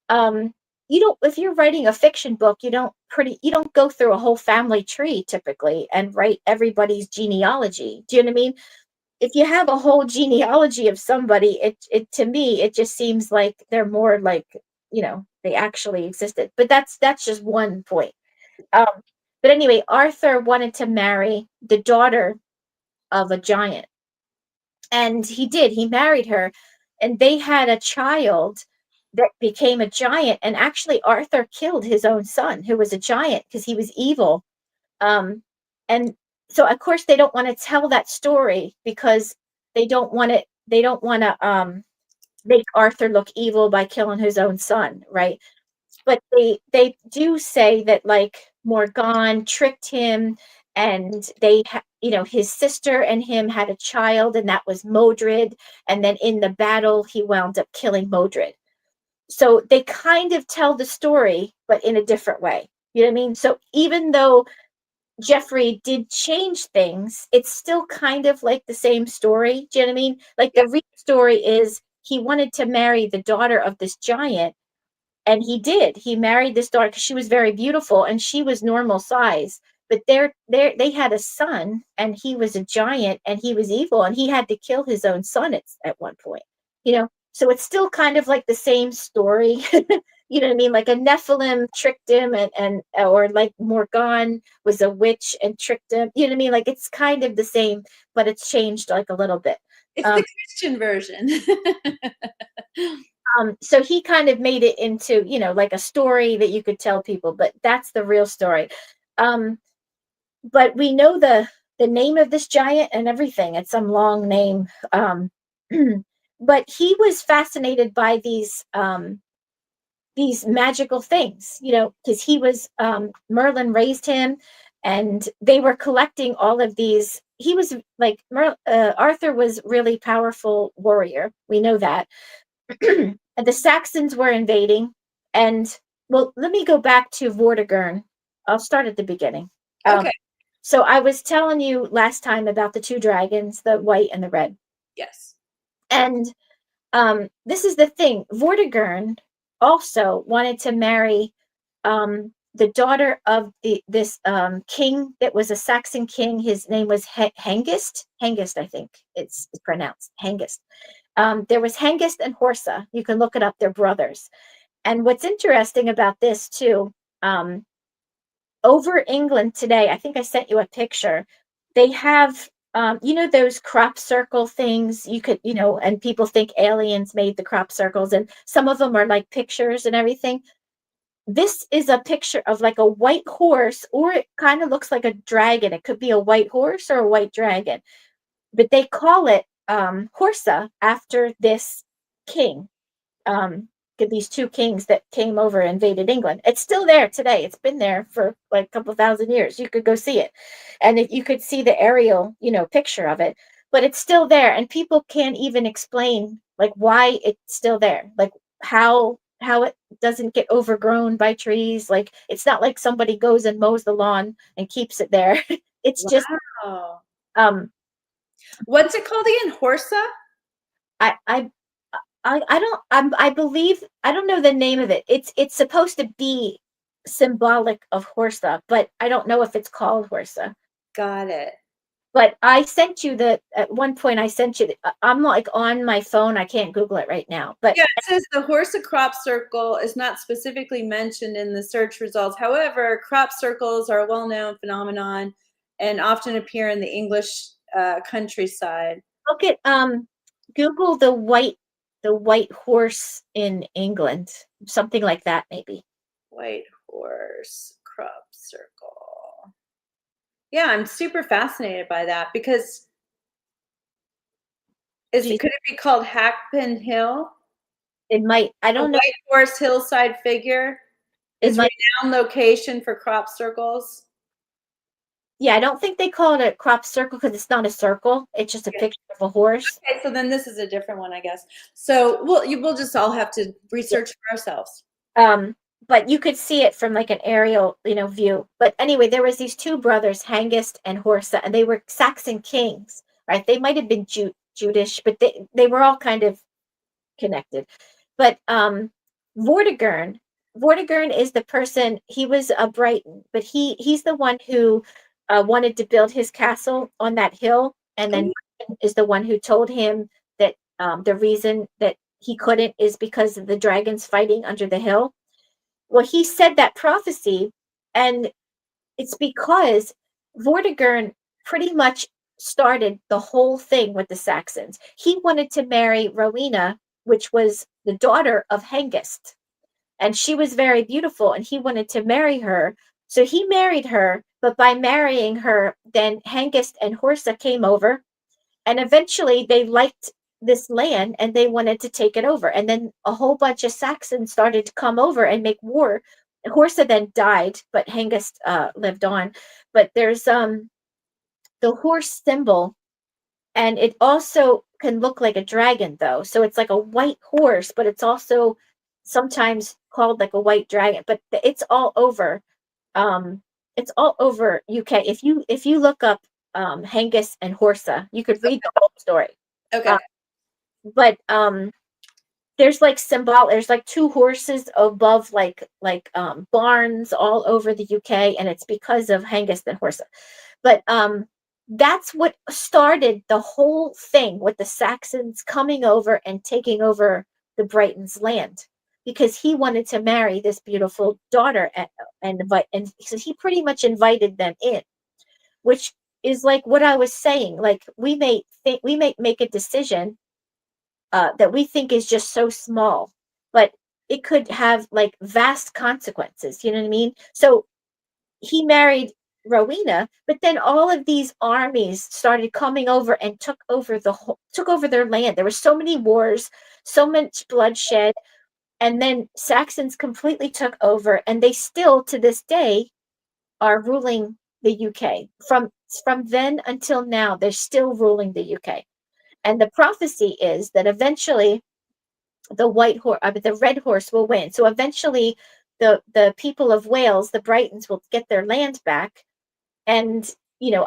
Um, you don't, if you're writing a fiction book, you don't go through a whole family tree typically and write everybody's genealogy. Do you know what I mean? If you have a whole genealogy of somebody, it to me it just seems like they're more like they actually existed. But that's just one point. Um, but anyway, Arthur wanted to marry the daughter of a giant, and he did. He married her, and they had a child that became a giant. And actually, Arthur killed his own son, who was a giant, because he was evil. Um, and so, of course, they don't want to tell that story because they don't want it. They don't want to make Arthur look evil by killing his own son, right? But they do say that like Morgan tricked him, and his sister and him had a child, and that was Modred, and then in the battle he wound up killing Modred. So they kind of tell the story but in a different way. You know what I mean? So even though Jeffrey did change things, it's still kind of like the same story. Do you know what I mean? Like Yeah. the real story is he wanted to marry the daughter of this giant, and he did. He married this daughter because she was very beautiful and she was normal size. But they had a son, and he was a giant and he was evil, and he had to kill his own son at one point. So it's still kind of like the same story. You know what I mean? Like a Nephilim tricked him, and or like Morgan was a witch and tricked him. You know what I mean? Like it's kind of the same, but it's changed like a little bit. It's Um, the Christian version. so he kind of made it into, like a story that you could tell people, but that's the real story. Um, but we know the name of this giant and everything. It's some long name. But he was fascinated by these magical things, because he was Merlin raised him, and they were collecting all of these. He was like Arthur was really powerful warrior. We know that. And the Saxons were invading, and well, let me go back to Vortigern. I'll start at the beginning. Um, Okay. so I was telling you last time about the two dragons, the white and the red, Yes. and this is the thing. Vortigern also wanted to marry the daughter of this king that was a Saxon king. His name was Hengist. Hengist, I think it's pronounced Hengist. There was Hengist and Horsa. You can look it up. They're brothers. And what's interesting about this too, um, over England today, I think I sent you a picture. They have, those crop circle things. You could, and people think aliens made the crop circles, and some of them are like pictures and everything. This is a picture of like a white horse, or it kind of looks like a dragon. It could be a white horse or a white dragon, but they call it Horsa after this king. Um, these two kings that came over and invaded England. It's still there today. It's been there for like a couple thousand years. You could go see it, and if you could see the aerial, picture of it, but it's still there, and people can't even explain like why it's still there, like how it doesn't get overgrown by trees. Like it's not like somebody goes and mows the lawn and keeps it there. It's just Wow. um What's it called again? Horsa? I I I don't I believe I don't know the name of it. It's supposed to be symbolic of Horsa, but I don't know if it's called Horsa. Got it. But I sent you at one point I sent you I'm like on my phone. I can't Google it right now. But Yeah, it says the Horsa crop circle is not specifically mentioned in the search results. However, crop circles are a well-known phenomenon and often appear in the English countryside. look at Google the white horse in England. Something like that maybe. White horse crop circle. Yeah, I'm super fascinated by that because Do you, could it be called Hackpin Hill? it might I A don't know. white horse hillside figure It is might renowned location for crop circles. Yeah, I don't think they call it a crop circle because it's not a circle. It's just a picture of a horse. Okay, so then this is a different one, I guess. So we'll just all have to research for ourselves. Um, but you could see it from like an aerial, view. But anyway, there was these two brothers, Hengist and Horsa, and they were Saxon kings, right? They might have been Judish, but they were all kind of connected. But Vortigern, Vortigern is the person. He was a Brighton, but he's the one who wanted to build his castle on that hill, and then Oh, Brighton is the one who told him that the reason that he couldn't is because of the dragons fighting under the hill. Well, he said that prophecy, and it's because Vortigern pretty much started the whole thing with the Saxons. He wanted to marry Rowena, which was the daughter of Hengist, and she was very beautiful, and he wanted to marry her. So he married her, but by marrying her, then Hengist and Horsa came over, and eventually they liked this land and they wanted to take it over. And then a whole bunch of Saxons started to come over and make war. Horsa then died, but Hengist lived on. But there's the horse symbol, and it also can look like a dragon, though. So it's like a white horse, but it's also sometimes called like a white dragon. But it's all over. It's all over UK. If you look up Hengist and Horsa, you could read the whole story. okay. Uh, but there's like there's like two horses above like barns all over the UK, and it's because of Hengist and Horsa. But that's what started the whole thing with the Saxons coming over and taking over the Brighton's land. because he wanted to marry this beautiful daughter, and so he pretty much invited them in, which is like what I was saying. Like we may make a decision that we think is just so small, but it could have like vast consequences. You know what I mean? So he married Rowena, but then all of these armies started coming over and took over their land. There were so many wars, so much bloodshed, and then Saxons completely took over, and they still to this day are ruling the UK. From then until now, they're still ruling the UK. And the prophecy is that eventually the red horse will win. So eventually, the people of Wales, the Brightons, will get their land back. And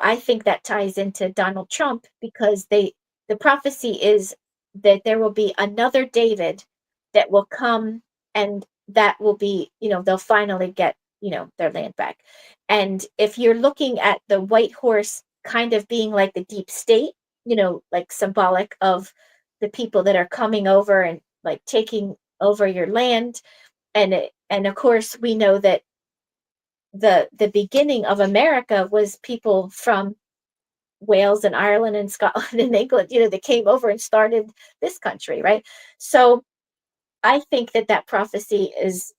I think that ties into Donald Trump, because the prophecy is that there will be another David that will come, and that will be, they'll finally get, their land back. And if you're looking at the white horse kind of being like the deep state, like symbolic of the people that are coming over and like taking over your land. And of course we know that the beginning of America was people from Wales and Ireland and Scotland and England, that came over and started this country, right? So I think that prophecy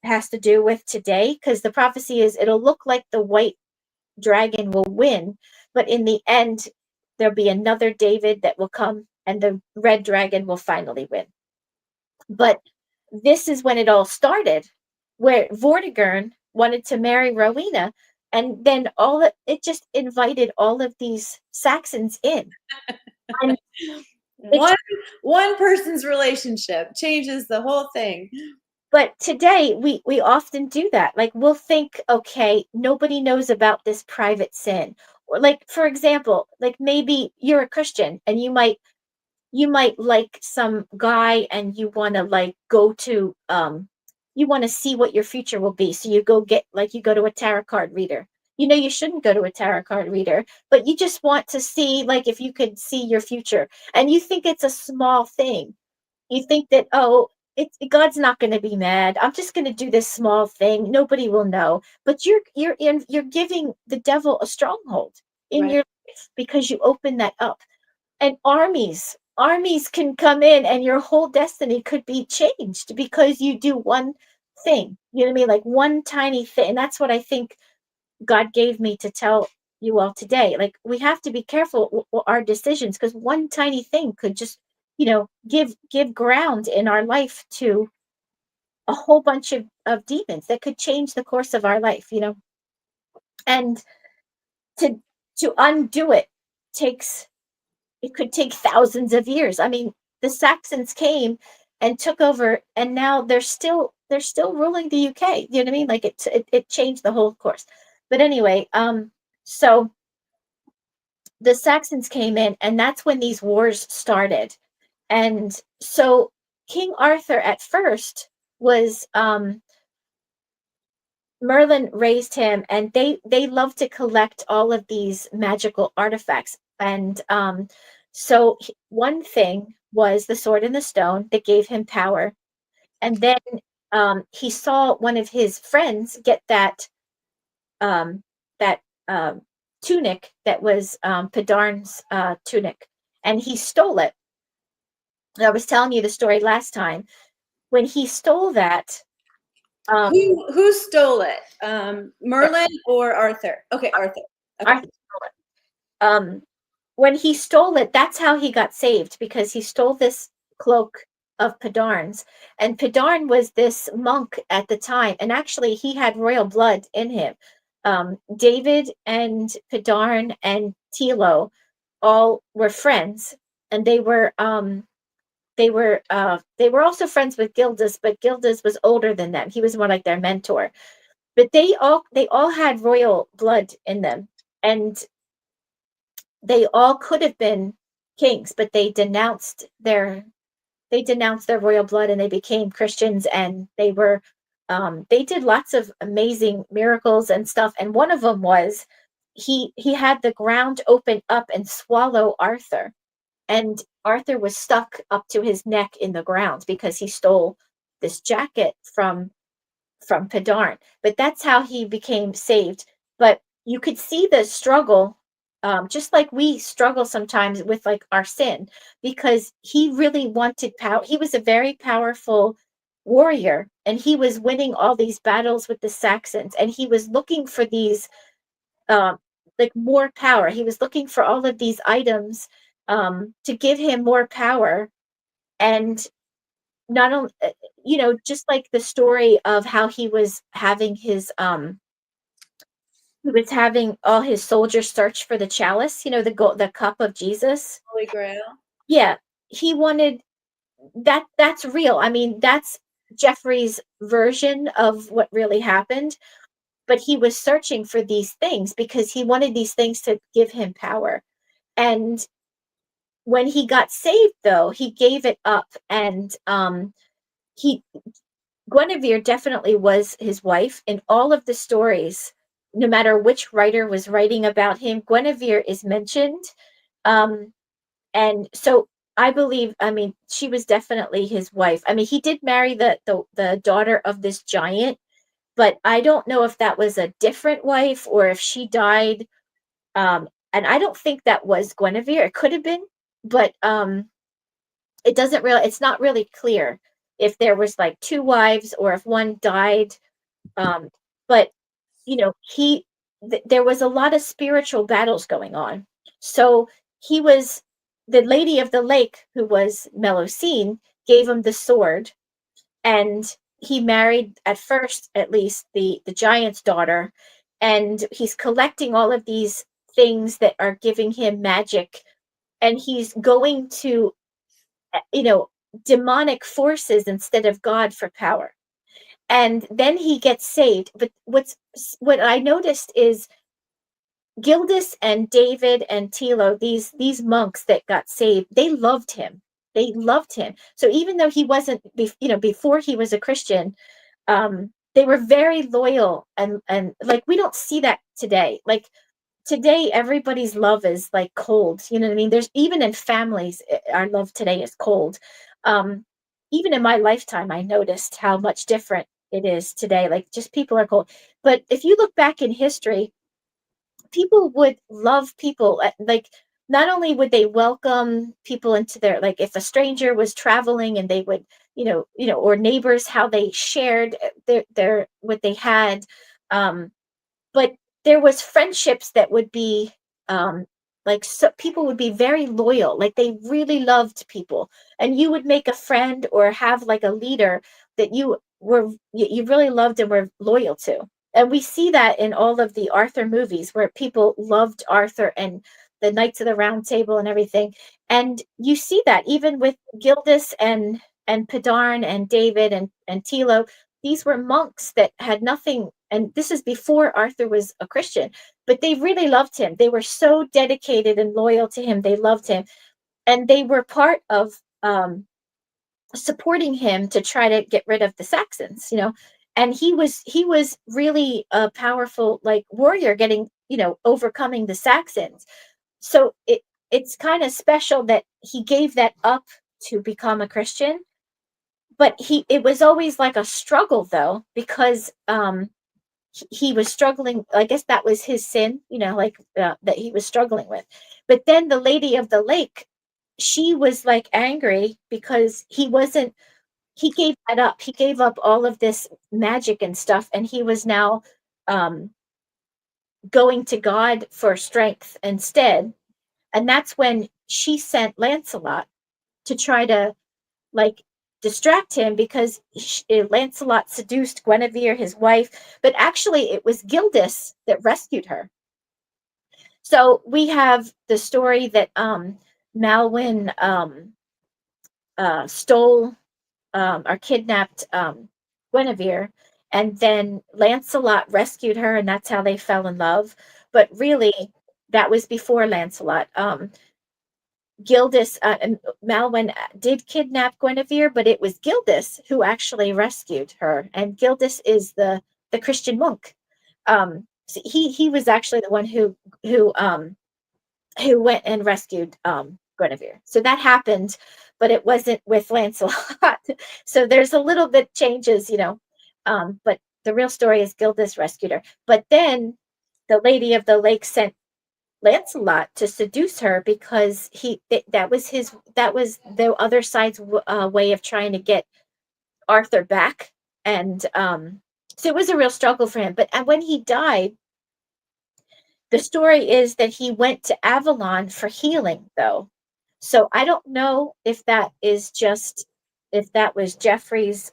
has to do with today, because the prophecy is it'll look like the white dragon will win, but in the end there'll be another David that will come, and the red dragon will finally win. But this is when it all started, where Vortigern wanted to marry Rowena, and then it just invited all of these Saxons in. And one one person's relationship changes the whole thing. but today we often do that. Like we'll think, okay, nobody knows about this private sin. Or like, for example, like maybe you're a Christian and you might like some guy, and you want to like go to you want to see what your future will be, so you go to a tarot card reader. You shouldn't go to a tarot card reader, but you just want to see like if you could see your future, and you think it's a small thing. You think that, oh, God's not going to be mad, I'm just going to do this small thing, nobody will know. But you're giving the devil a stronghold in Right. your life, because you open that up. And armies can come in, and your whole destiny could be changed because you do one thing. You know what I mean? Like one tiny thing. And that's what I think God gave me to tell you all today. Like we have to be careful with our decisions, because one tiny thing could just, give ground in our life to a whole bunch of demons that could change the course of our life. And to undo it takes it could take thousands of years. I mean, the Saxons came and took over, and now they're still ruling the UK. You know what I mean? Like it changed the whole course. But anyway, so the Saxons came in, and that's when these wars started. And so King Arthur at first was Merlin raised him, and they love to collect all of these magical artifacts. And so one thing was the sword and the stone that gave him power. And then he saw one of his friends get that tunic that was Padarn's tunic, and he stole it. I was telling you the story last time. When he stole that, Who stole it? Merlin or Arthur? Okay, Arthur. Okay. Arthur stole it. When he stole it, that's how he got saved, because he stole this cloak of Padarn's. And Padarn was this monk at the time, and actually he had royal blood in him. David and Padarn and Tilo all were friends, and they were also friends with Gildas, but Gildas was older than them. He was more like their mentor. But they all had royal blood in them, and they all could have been kings, but they denounced their royal blood, and they became Christians, and they did lots of amazing miracles and stuff. And one of them was he had the ground open up and swallow Arthur, and Arthur was stuck up to his neck in the ground because he stole this jacket from Padarn. But that's how he became saved. But you could see the struggle, just like we struggle sometimes with like our sin, because he really wanted power. He was a very powerful warrior, and he was winning all these battles with the Saxons, and he was looking for these um, like more power. He was looking for all of these items to give him more power, and not only just like the story of how he was having all his soldiers search for the chalice, the cup of Jesus. Holy Grail. Yeah, he wanted that. That's real. I mean, that's Jeffrey's version of what really happened. But he was searching for these things because he wanted these things to give him power. And when he got saved, though, he gave it up, and he Guinevere definitely was his wife in all of the stories. No matter which writer was writing about him, Guinevere is mentioned. Um, and so I believe, I mean, she was definitely his wife. I mean, he did marry the daughter of this giant, but I don't know if that was a different wife or if she died. And I don't think that was Guinevere. It could have been, but it's not really clear if there was like two wives or if one died. But there was a lot of spiritual battles going on. So he was the lady of the lake, who was Melusine, gave him the sword, and he married, at first at least, the giant's daughter, and he's collecting all of these things that are giving him magic, and he's going to you know demonic forces instead of God for power. And then he gets saved. But what I noticed is Gildas and David and Tilo, these monks that got saved, they loved him. They loved him. So even though he wasn't, before he was a Christian, they were very loyal, and like we don't see that today. Like today, everybody's love is like cold. You know what I mean? There's even in families, our love today is cold. Um, Even in my lifetime, I noticed how much different it is today. Like just people are cold. But if you look back in history, people would love people, like not only would they welcome people into their, like if a stranger was traveling, and they would or neighbors, how they shared their what they had. Um but there was friendships that would be like, so people would be very loyal, like they really loved people, and you would make a friend or have like a leader that you really loved and were loyal to. And we see that in all of the Arthur movies, where people loved Arthur and the Knights of the Round Table and everything. And you see that even with Gildas and Padarn and David and Tilo. These were monks that had nothing, and this is before Arthur was a Christian, but they really loved him. They were so dedicated and loyal to him. They loved him, and they were part of supporting him to try to get rid of the Saxons. And he was really a powerful like warrior, getting overcoming the Saxons. So it's kind of special that he gave that up to become a Christian. But it was always like a struggle, though, because he was struggling. I guess that was his sin, like that he was struggling with. But then the lady of the lake, she was like angry because he gave that up. He gave up all of this magic and stuff, and he was now um, going to God for strength instead. And that's when she sent Lancelot to try to like distract him, because Lancelot seduced Guinevere, his wife, but actually it was Gildas that rescued her. So we have the story that Malwyn stole or kidnapped Guinevere, and then Lancelot rescued her, and that's how they fell in love. But really, that was before Lancelot. Gildas and Malwyn did kidnap Guinevere, but it was Gildas who actually rescued her, and Gildas is the Christian monk. So he was actually the one who went and rescued Guinevere. So that happened, but it wasn't with Lancelot. So there's a little bit changes, but the real story is Gildas rescued her. But then the Lady of the Lake sent Lancelot to seduce her because that was the other side's way of trying to get Arthur back. And so it was a real struggle for him. But when he died, the story is that he went to Avalon for healing, though. So I don't know if that was Jeffrey's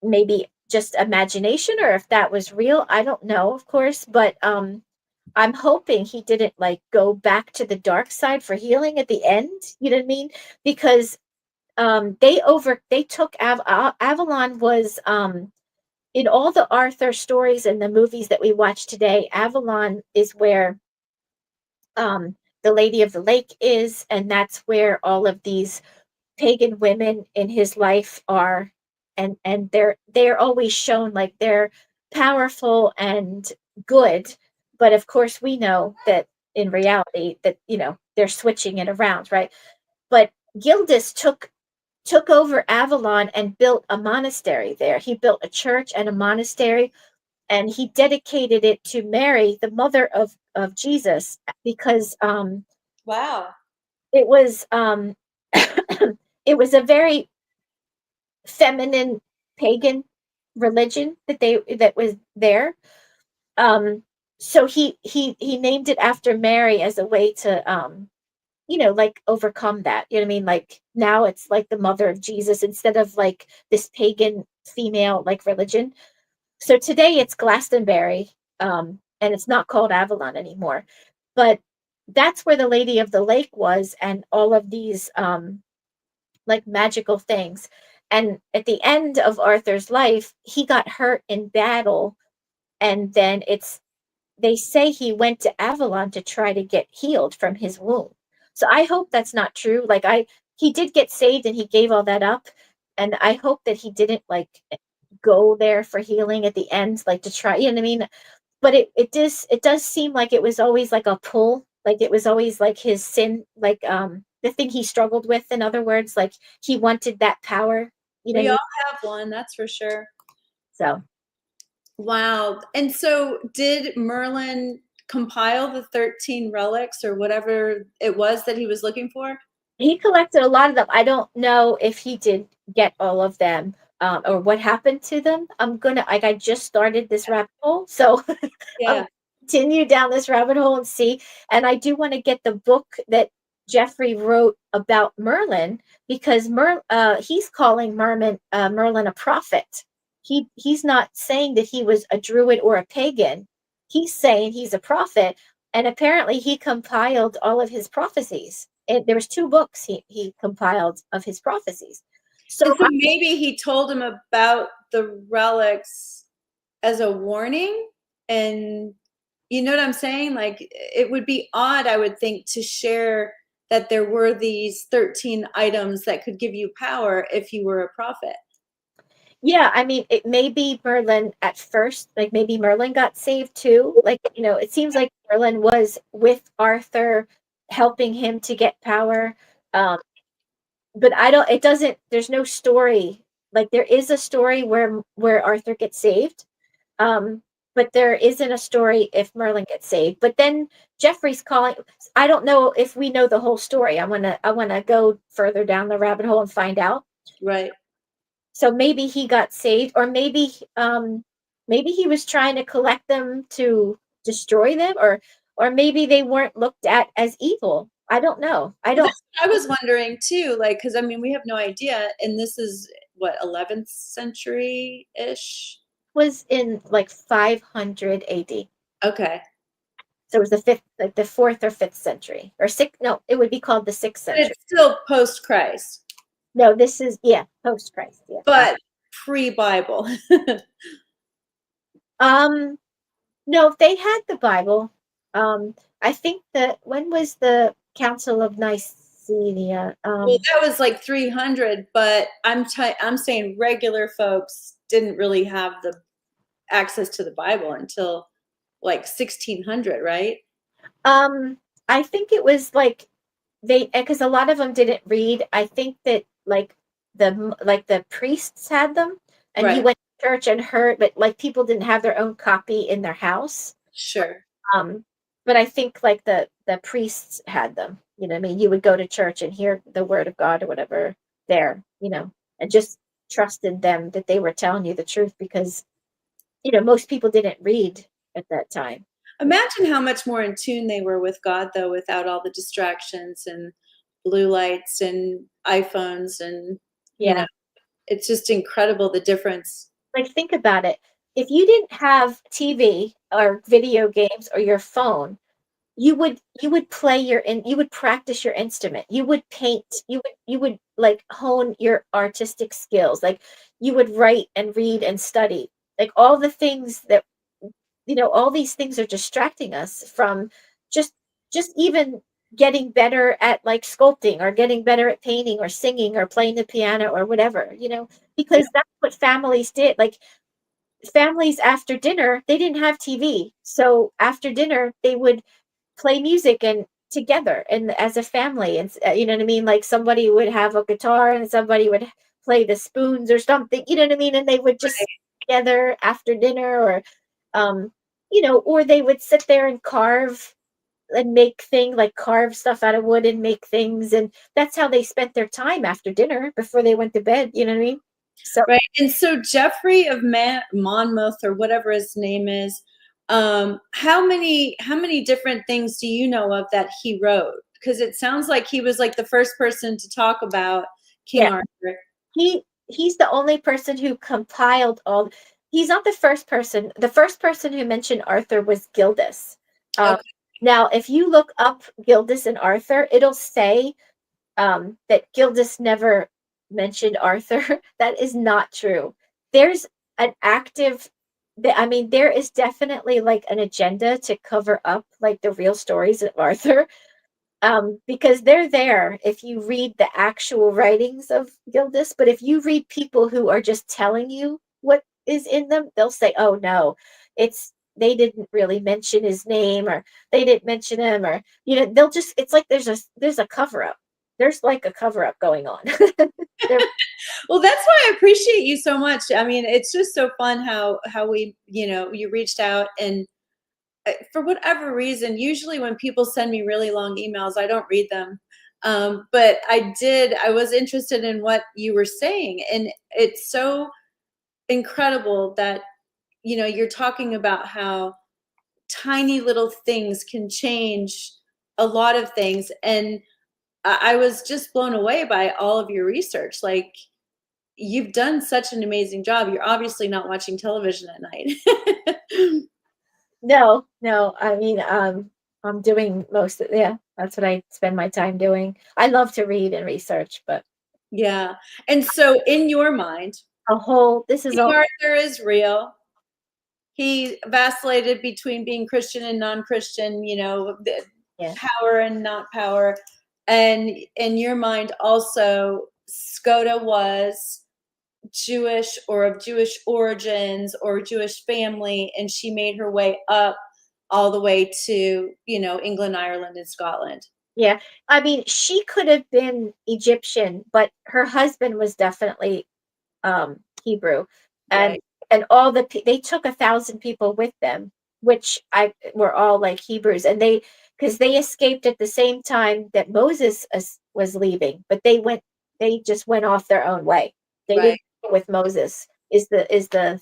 maybe just imagination, or if that was real. I don't know, of course, but I'm hoping he didn't like go back to the dark side for healing at the end. You know what I mean? Because they took Avalon was in all the Arthur stories and the movies that we watch today. Avalon is where the Lady of the Lake is, and that's where all of these pagan women in his life are. And they're always shown like they're powerful and good, but of course we know that in reality that they're switching it around, right? But Gildas took over Avalon and built a monastery there. He built a church and a monastery, and he dedicated it to Mary, the mother of Jesus, because Wow. it was it was a very feminine pagan religion that was there. Um, so he named it after Mary as a way to like overcome that. You know what I mean? Like now it's like the mother of Jesus instead of like this pagan female like religion. So today it's Glastonbury, and it's not called Avalon anymore. But that's where the Lady of the Lake was, and all of these like magical things. And at the end of Arthur's life, he got hurt in battle, and then they say he went to Avalon to try to get healed from his wound. So I hope that's not true. Like he did get saved and he gave all that up, and I hope that he didn't like go there for healing at the end, like to try. You know what I mean? But it does seem like it was always like a pull, like it was always like his sin, like the thing he struggled with. In other words, like he wanted that power. You know what I We all mean? have one, that's for sure. So Wow. And so did Merlin compile the 13 relics or whatever it was that he was looking for? he collected a lot of them. I don't know if he did get all of them, or what happened to them. I just started this rabbit hole, so Yeah. I'm continue down this rabbit hole and see. And I do want to get the book that Jeffrey wrote about Merlin, because he's calling Merlin a prophet. He's not saying that he was a druid or a pagan. He's saying he's a prophet, and apparently he compiled all of his prophecies. There was two books he compiled of his prophecies. And So so maybe he told him about the relics as a warning. And you know what I'm saying? Like it would be odd, I would think, to share that there were these 13 items that could give you power if you were a prophet. yeah, I mean, it may be Merlin at first, like maybe Merlin got saved too. Like, it seems like Merlin was with Arthur, helping him to get power. Um, but it doesn't, there's no story. Like there is a story where Arthur gets saved. Um, but there isn't a story if Merlin gets saved. But then Jeffrey's calling. I don't know if we know the whole story. I wanna go further down the rabbit hole and find out. Right. So maybe he got saved, or maybe he was trying to collect them to destroy them, or maybe they weren't looked at as evil. I don't know. I Well, don't that's what I was wondering too, like, because I mean, we have no idea. And this is what, 11th century ish? was in like 500 AD. Okay. So it was the fifth, like the fourth or fifth century, or sixth. No, it would be called the sixth But century. it's still post Christ, No, this is, yeah, post Christ. Yeah. but pre Bible. Um, no, they had the Bible. I think that when was the Council of Nicaea? Well, that was like 300, but I'm saying regular folks didn't really have the access to the Bible until like 1600, right? Um, I think it was like they, because a lot of them didn't read. I think that like the priests had them, and you Right. went to church and heard, but like people didn't have their own copy in their house. Sure. Um, but I think like the priests had them. You know, what I mean, you would go to church and hear the word of God or whatever there, and just trusted them that they were telling you the truth because most people didn't read at that time. Imagine how much more in tune they were with God, though, without all the distractions and blue lights and iPhones and, you know, Yeah. it's just incredible the difference. Like, think about it. If you didn't have TV or video games or your phone, you would play you would practice your instrument. You would paint. You would like hone your artistic skills. Like you would write and read and study. Like all the things that all these things are distracting us from just just even getting better at like sculpting or getting better at painting or singing or playing the piano or whatever, Yeah, because that's what families did. Like families after dinner, they didn't have TV. So after dinner, they would play music and together and as a family. And you know what I mean? Like somebody would have a guitar and somebody would play the spoons or something, you know what I mean? And they would just right. together after dinner or um or they would sit there and carve and make things like carve stuff out of wood and make things, and that's how they spent their time after dinner before they went to bed, you know what I mean? So Right. And so Jeffrey of Monmouth or whatever his name is, how many different things do you know of that he wrote? Because it sounds like he was like the first person to talk about King yeah, Arthur. he's the only person who compiled all. He's not the first person. The first person who mentioned Arthur was Gildas. um, Okay. Now if you look up Gildas and Arthur, it'll say that Gildas never mentioned Arthur. That is not true. There's an active, I mean, there is definitely like an agenda to cover up like the real stories of Arthur, because they're there if you read the actual writings of Gildas. But if you read people who are just telling you what is in them, they'll say, "Oh no, it's they didn't really mention his name, or they didn't mention him, or they'll just it's like there's a cover up. There's like a cover up going on." There, Well, that's why I appreciate you so much. I mean, it's just so fun how we, you reached out and for whatever reason, usually when people send me really long emails, I don't read them. But I was interested in what you were saying. And it's so incredible that, you're talking about how tiny little things can change a lot of things. And I was just blown away by all of your research. Like, you've done such an amazing job. You're obviously not watching television at night. no, no. I mean, I'm doing most of yeah. That's what I spend my time doing. I love to read and research, but Yeah. And so in your mind, this is King all. Arthur is real. He vacillated between being Christian and non-Christian, the Yeah. power and not power. And in your mind also, Skoda was Jewish or of Jewish origins or Jewish family, and she made her way up all the way to, England, Ireland, and Scotland. Yeah. I mean, she could have been Egyptian, but her husband was definitely Hebrew. And Right, they took 1,000 people with them, which I were all like Hebrews, and because they escaped at the same time that Moses was leaving, but they just went off their own way. They right. didn't go with Moses is the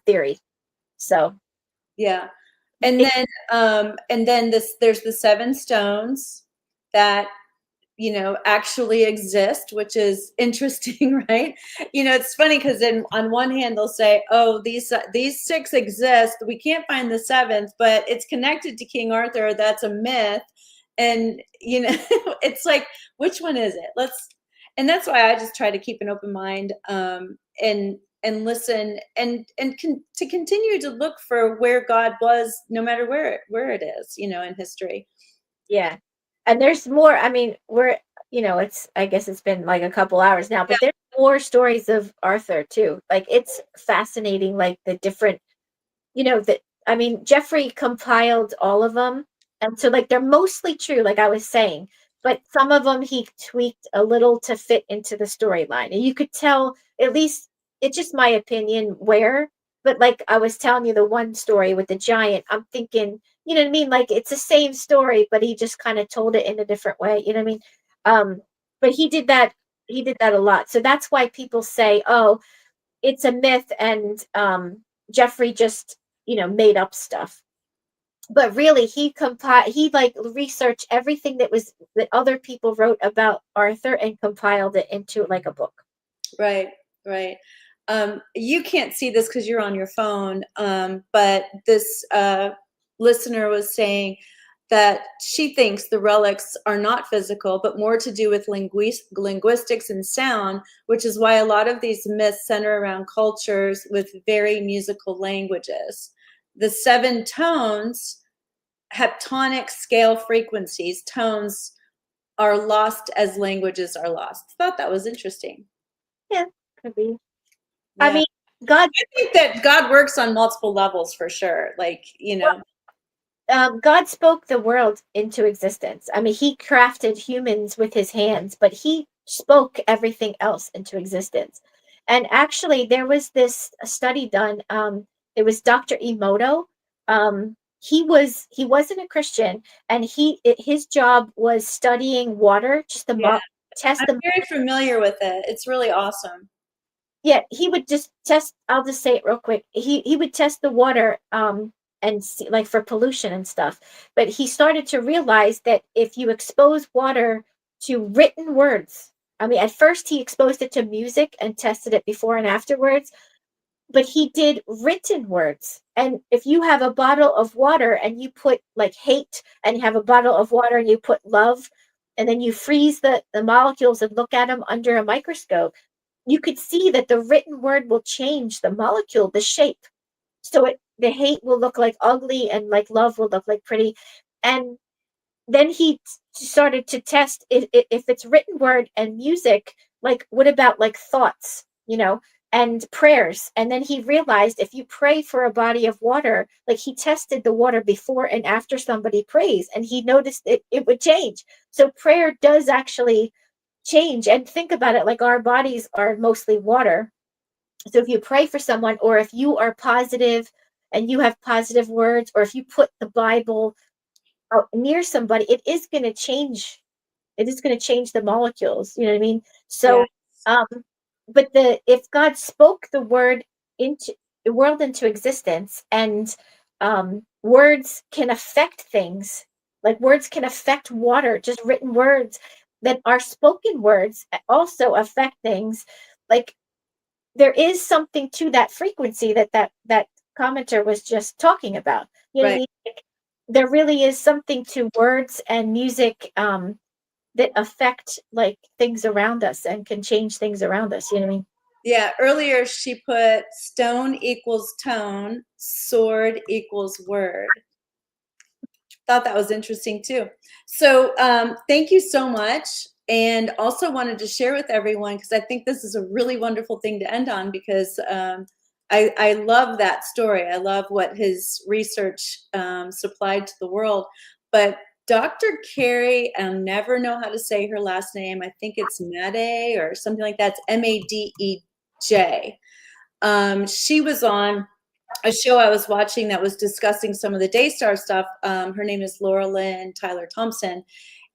theory. So Yeah. it, And then there's the seven stones that actually exist, which is interesting, right? It's funny because on one hand they'll say, "Oh, these six exist. We can't find the seventh, but it's connected to King Arthur. That's a myth." And it's like, which one is it? And that's why I just try to keep an open mind, and listen to continue to look for where God was, no matter where it is, in history. yeah. And there's more. I mean, I guess it's been like a couple hours now, but there's more stories of Arthur too. Like it's fascinating, like the different, that I mean, Jeffrey compiled all of them. And so like they're mostly true, like I was saying, but some of them he tweaked a little to fit into the storyline. And you could tell, at least it's just my opinion, where. But like I was telling you, the one story with the giant, I'm thinking, you know what I mean? Like it's the same story, but he just kind of told it in a different way. You know what I mean? Um, but he did that a lot. So that's why people say, oh, it's a myth, and Jeffrey just, made up stuff. But really, he like researched everything that other people wrote about Arthur and compiled it into like a book. Right, right. You can't see this because you're on your phone, but this listener was saying that she thinks the relics are not physical, but more to do with linguistics and sound, which is why a lot of these myths center around cultures with very musical languages. The 7 tones, heptonic scale frequencies, tones are lost as languages are lost. Thought that was interesting. Yeah, could be. I Yeah. mean, God I think that God works on multiple levels for sure. Like, God spoke the world into existence. I mean, he crafted humans with his hands, but he spoke everything else into existence. And actually, there was this study done. It was Dr. Emoto. He wasn't a Christian, and his job was studying water, just yeah, test I'm the very familiar with it. It's really awesome. yeah, he would just test. I'll just say it real quick. He would test the water and see, like, for pollution and stuff. But he started to realize that if you expose water to written words, I mean, at first he exposed it to music and tested it before and afterwards, but he did written words. And if you have a bottle of water and you put like hate, and you have a bottle of water and you put love, and then you freeze the molecules and look at them under a microscope, you could see that the written word will change the molecule, the shape. So the hate will look like ugly, and like love will look like pretty. And then he started to test if it's written word and music, like what about like thoughts, and prayers. And then he realized if you pray for a body of water, like he tested the water before and after somebody prays, and he noticed it would change. So prayer does actually change. And think about it, like our bodies are mostly water. So if you pray for someone, or if you are positive and you have positive words, or if you put the Bible out near somebody, it is going to change the molecules, you know what I mean? Yeah. So um but the if God spoke into the world into existence, and words can affect things, like words can affect water, just written words, that are spoken words also affect things. Like there is something to that frequency that commenter was just talking about. You know what I Right. mean? Like, there really is something to words and music that affect like things around us and can change things around us. You know what I mean? Yeah. Earlier she put stone equals tone, sword equals word. Thought that was interesting too. So thank you so much. And also wanted to share with everyone, because I think this is a really wonderful thing to end on, because I love that story. I love what his research supplied to the world. But Dr. Carrie, I'll never know how to say her last name. I think it's Made or something like that. It's Madej. She was on a show I was watching that was discussing some of the Daystar stuff. Her name is Laura Lynn Tyler Thompson,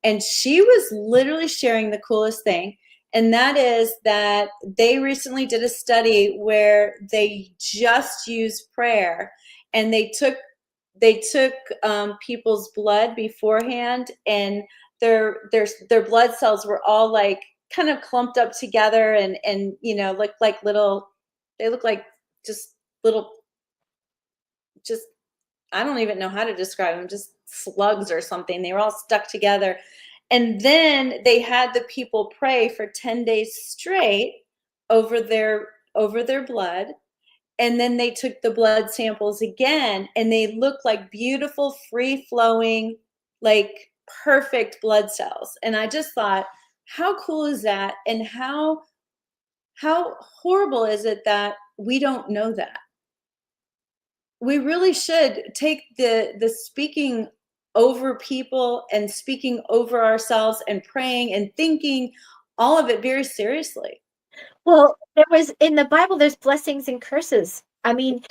and she was literally sharing the coolest thing. And that is that they recently did a study where they just used prayer, and they took people's blood beforehand, and their blood cells were all like kind of clumped up together, and looked like little. They look like just little, just, I don't even know how to describe them, just slugs or something. They were all stuck together. And then they had the people pray for 10 days straight over their blood. And then they took the blood samples again, and they looked like beautiful, free flowing, like perfect blood cells. And I just thought, how cool is that? And how horrible is it that we don't know that? We really should take the speaking over people and speaking over ourselves and praying and thinking all of it very seriously. Well, there was in the Bible, there's blessings and curses. I mean,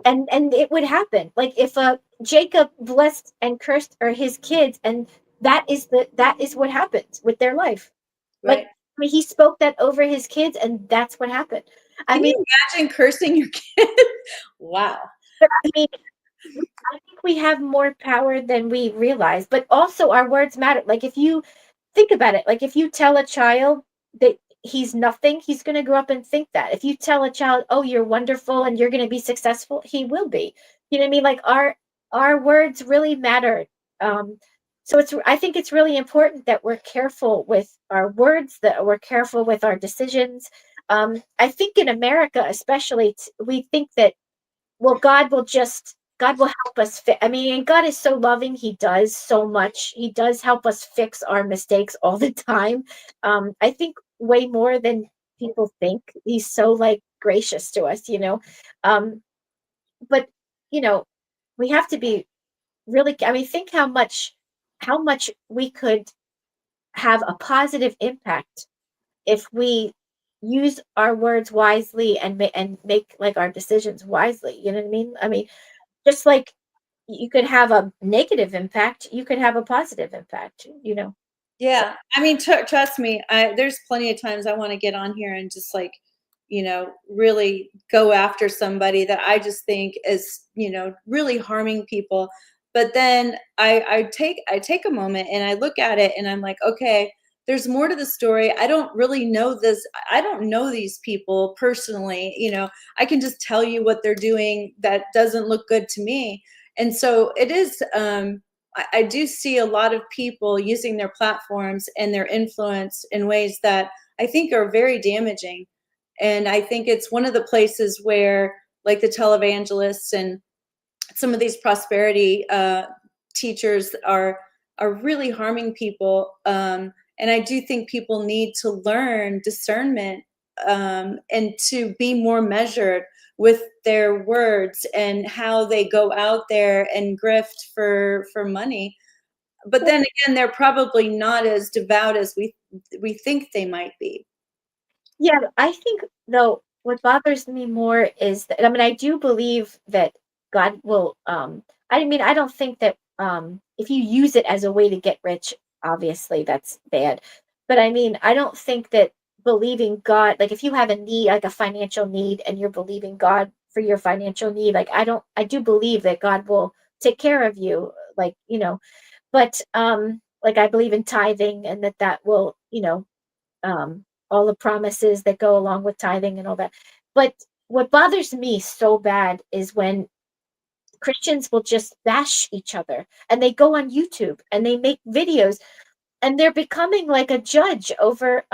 and it would happen. Like if Jacob blessed and cursed or his kids, and that is what happened with their life. Like Right. I mean, he spoke that over his kids, and that's what happened. I Can mean, you imagine cursing your kid? Wow. but I mean, I think we have more power than we realize, but also our words matter. Like if you think about it, like if you tell a child that he's nothing, he's going to grow up and think that. If you tell a child, "Oh, you're wonderful and you're going to be successful," he will be. You know what I mean? Like our words really matter. Um, so it's I think it's really important that we're careful with our words, that we're careful with our decisions. I think in America, especially, we think that well, God will help us I mean, and God is so loving. He does so much. He does help us fix our mistakes all the time. I think way more than people think. He's so like gracious to us, you know. Um, but you know, we have to be really I mean, think how much we could have a positive impact if we use our words wisely and make like our decisions wisely. You know what I mean? I mean, just like you could have a negative impact, you could have a positive impact, you know? So Yeah, I mean, trust me, there's plenty of times I want to get on here and just like, really go after somebody that I just think is, really harming people. But then I take a moment and I look at it and I'm like, okay, there's more to the story. I don't really know this. I don't know these people personally. I can just tell you what they're doing that doesn't look good to me. And so it is. I do see a lot of people using their platforms and their influence in ways that I think are very damaging. And I think it's one of the places where, like the televangelists and some of these prosperity teachers are really harming people. And I do think people need to learn discernment, and to be more measured with their words and how they go out there and grift for money. But then again, they're probably not as devout as we think they might be. yeah, I think though what bothers me more is that I mean I do believe that God will I mean I don't think that if you use it as a way to get rich, obviously that's bad. But I mean I don't think that believing God, like if you have a need, like a financial need and you're believing God for your financial need, like I do believe that God will take care of you, like, you know, but like I believe in tithing and that will, you know, all the promises that go along with tithing and all that. But what bothers me so bad is when Christians will just bash each other and they go on YouTube and they make videos and they're becoming like a judge over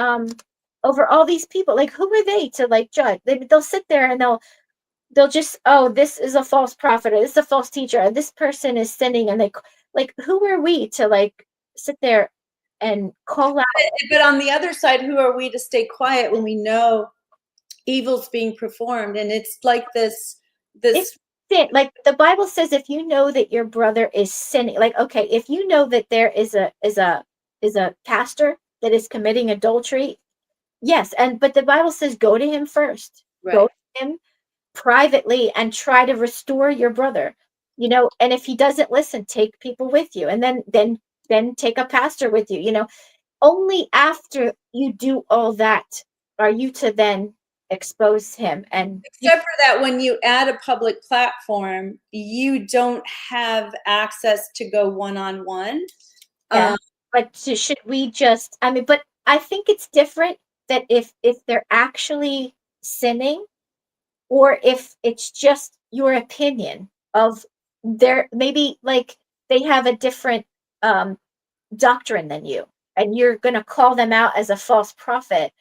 all these people. Like who are they to like judge? They'll sit there and they'll just, oh, this is a false prophet or this is a false teacher and this person is sinning, and they like who are we to like sit there and call out. But on the other side, who are we to stay quiet when we know evil's being performed? And it's like It's this sin. Like the Bible says, if you know that your brother is sinning, like okay, if you know that there is a pastor that is committing adultery, yes, and but the Bible says go to him first. Go right. to him privately and try to restore your brother. You know, and if he doesn't listen, take people with you, and then take a pastor with you. You know, only after you do all that are you to then expose him and you Except for that, when you add a public platform, you don't have access to go one on one. yeah, but should we just I mean, but I think it's different that if they're actually sinning or if it's just your opinion of their maybe like they have a different um doctrine than you and you're going to call them out as a false prophet,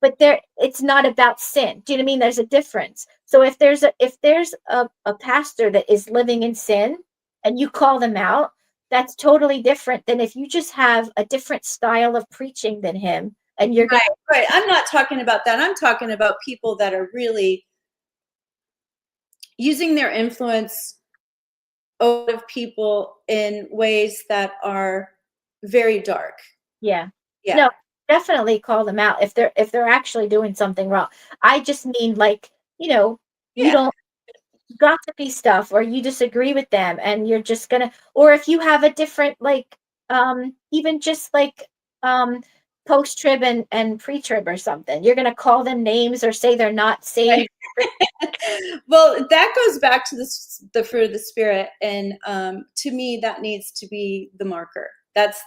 but there it's not about sin. Do you know what I mean? There's a difference. So if there's a pastor that is living in sin and you call them out, that's totally different than if you just have a different style of preaching than him and you're going Right, right. I'm not talking about that. I'm talking about people that are really using their influence a lot of people in ways that are very dark. Yeah. Yeah. No, definitely call them out if they're actually doing something wrong. I just mean like, you Yeah. don't got to be stuff or you disagree with them and you're just gonna, or if you have a different like even just like um post trib and pre trib or something, you're gonna call them names or say they're not saved. Well, that goes back to the fruit of the spirit, and to me, that needs to be the marker. That's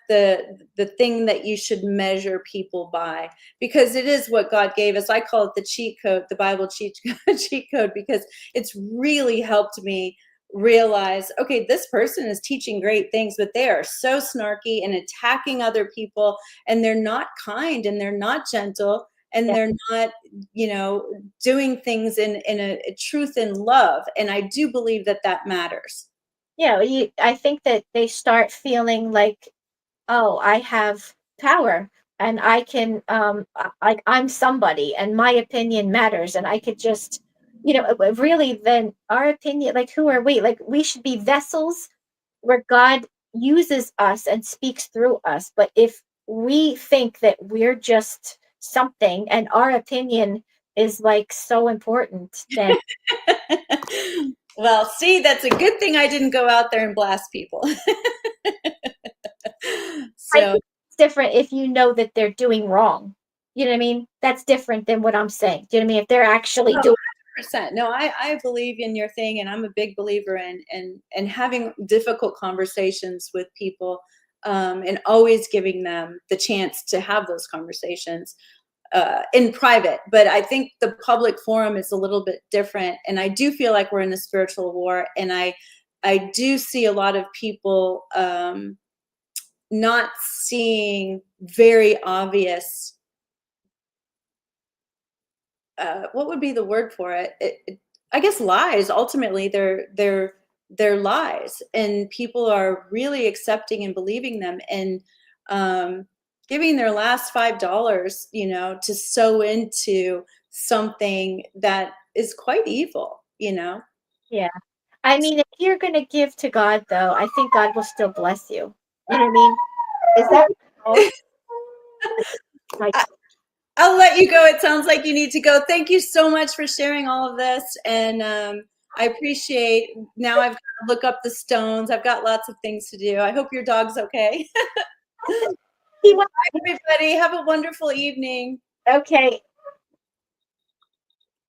the thing that you should measure people by, because it is what God gave us. I call it the cheat code, the Bible cheat code, because it's really helped me realize, okay, this person is teaching great things, but they are so snarky and attacking other people, and they're not kind, and they're not gentle, and Yeah, they're not, doing things in a truth and love. And I do believe that that matters. yeah. I think that they start feeling like, oh, I have power and I can like I'm somebody and my opinion matters and I could just, really then our opinion, like who are we? Like we should be vessels where God uses us and speaks through us. But if we think that we're just something and our opinion is like so important, then Well, see, that's a good thing I didn't go out there and blast people. I think So, it's different if you know that they're doing wrong. You know what I mean? That's different than what I'm saying. Do you know what I mean? If they're actually oh, doing 100%. No, I believe in your thing, and I'm a big believer in having difficult conversations with people, and always giving them the chance to have those conversations in private. But I think the public forum is a little bit different, and I do feel like we're in a spiritual war, and I do see a lot of people not seeing very obvious, what would be the word for it? I guess lies. Ultimately, they're lies, and people are really accepting and believing them, and um, giving their last $5, to sow into something that is quite evil. yeah. I mean, if you're going to give to God, though, I think God will still bless you. You know what I mean? Is that all? Like, I, I'll let you go. It sounds like you need to go. Thank you so much for sharing all of this, and I appreciate. Now I've got to look up the stones. I've got lots of things to do. I hope your dog's okay. he went, Everybody, have a wonderful evening. okay.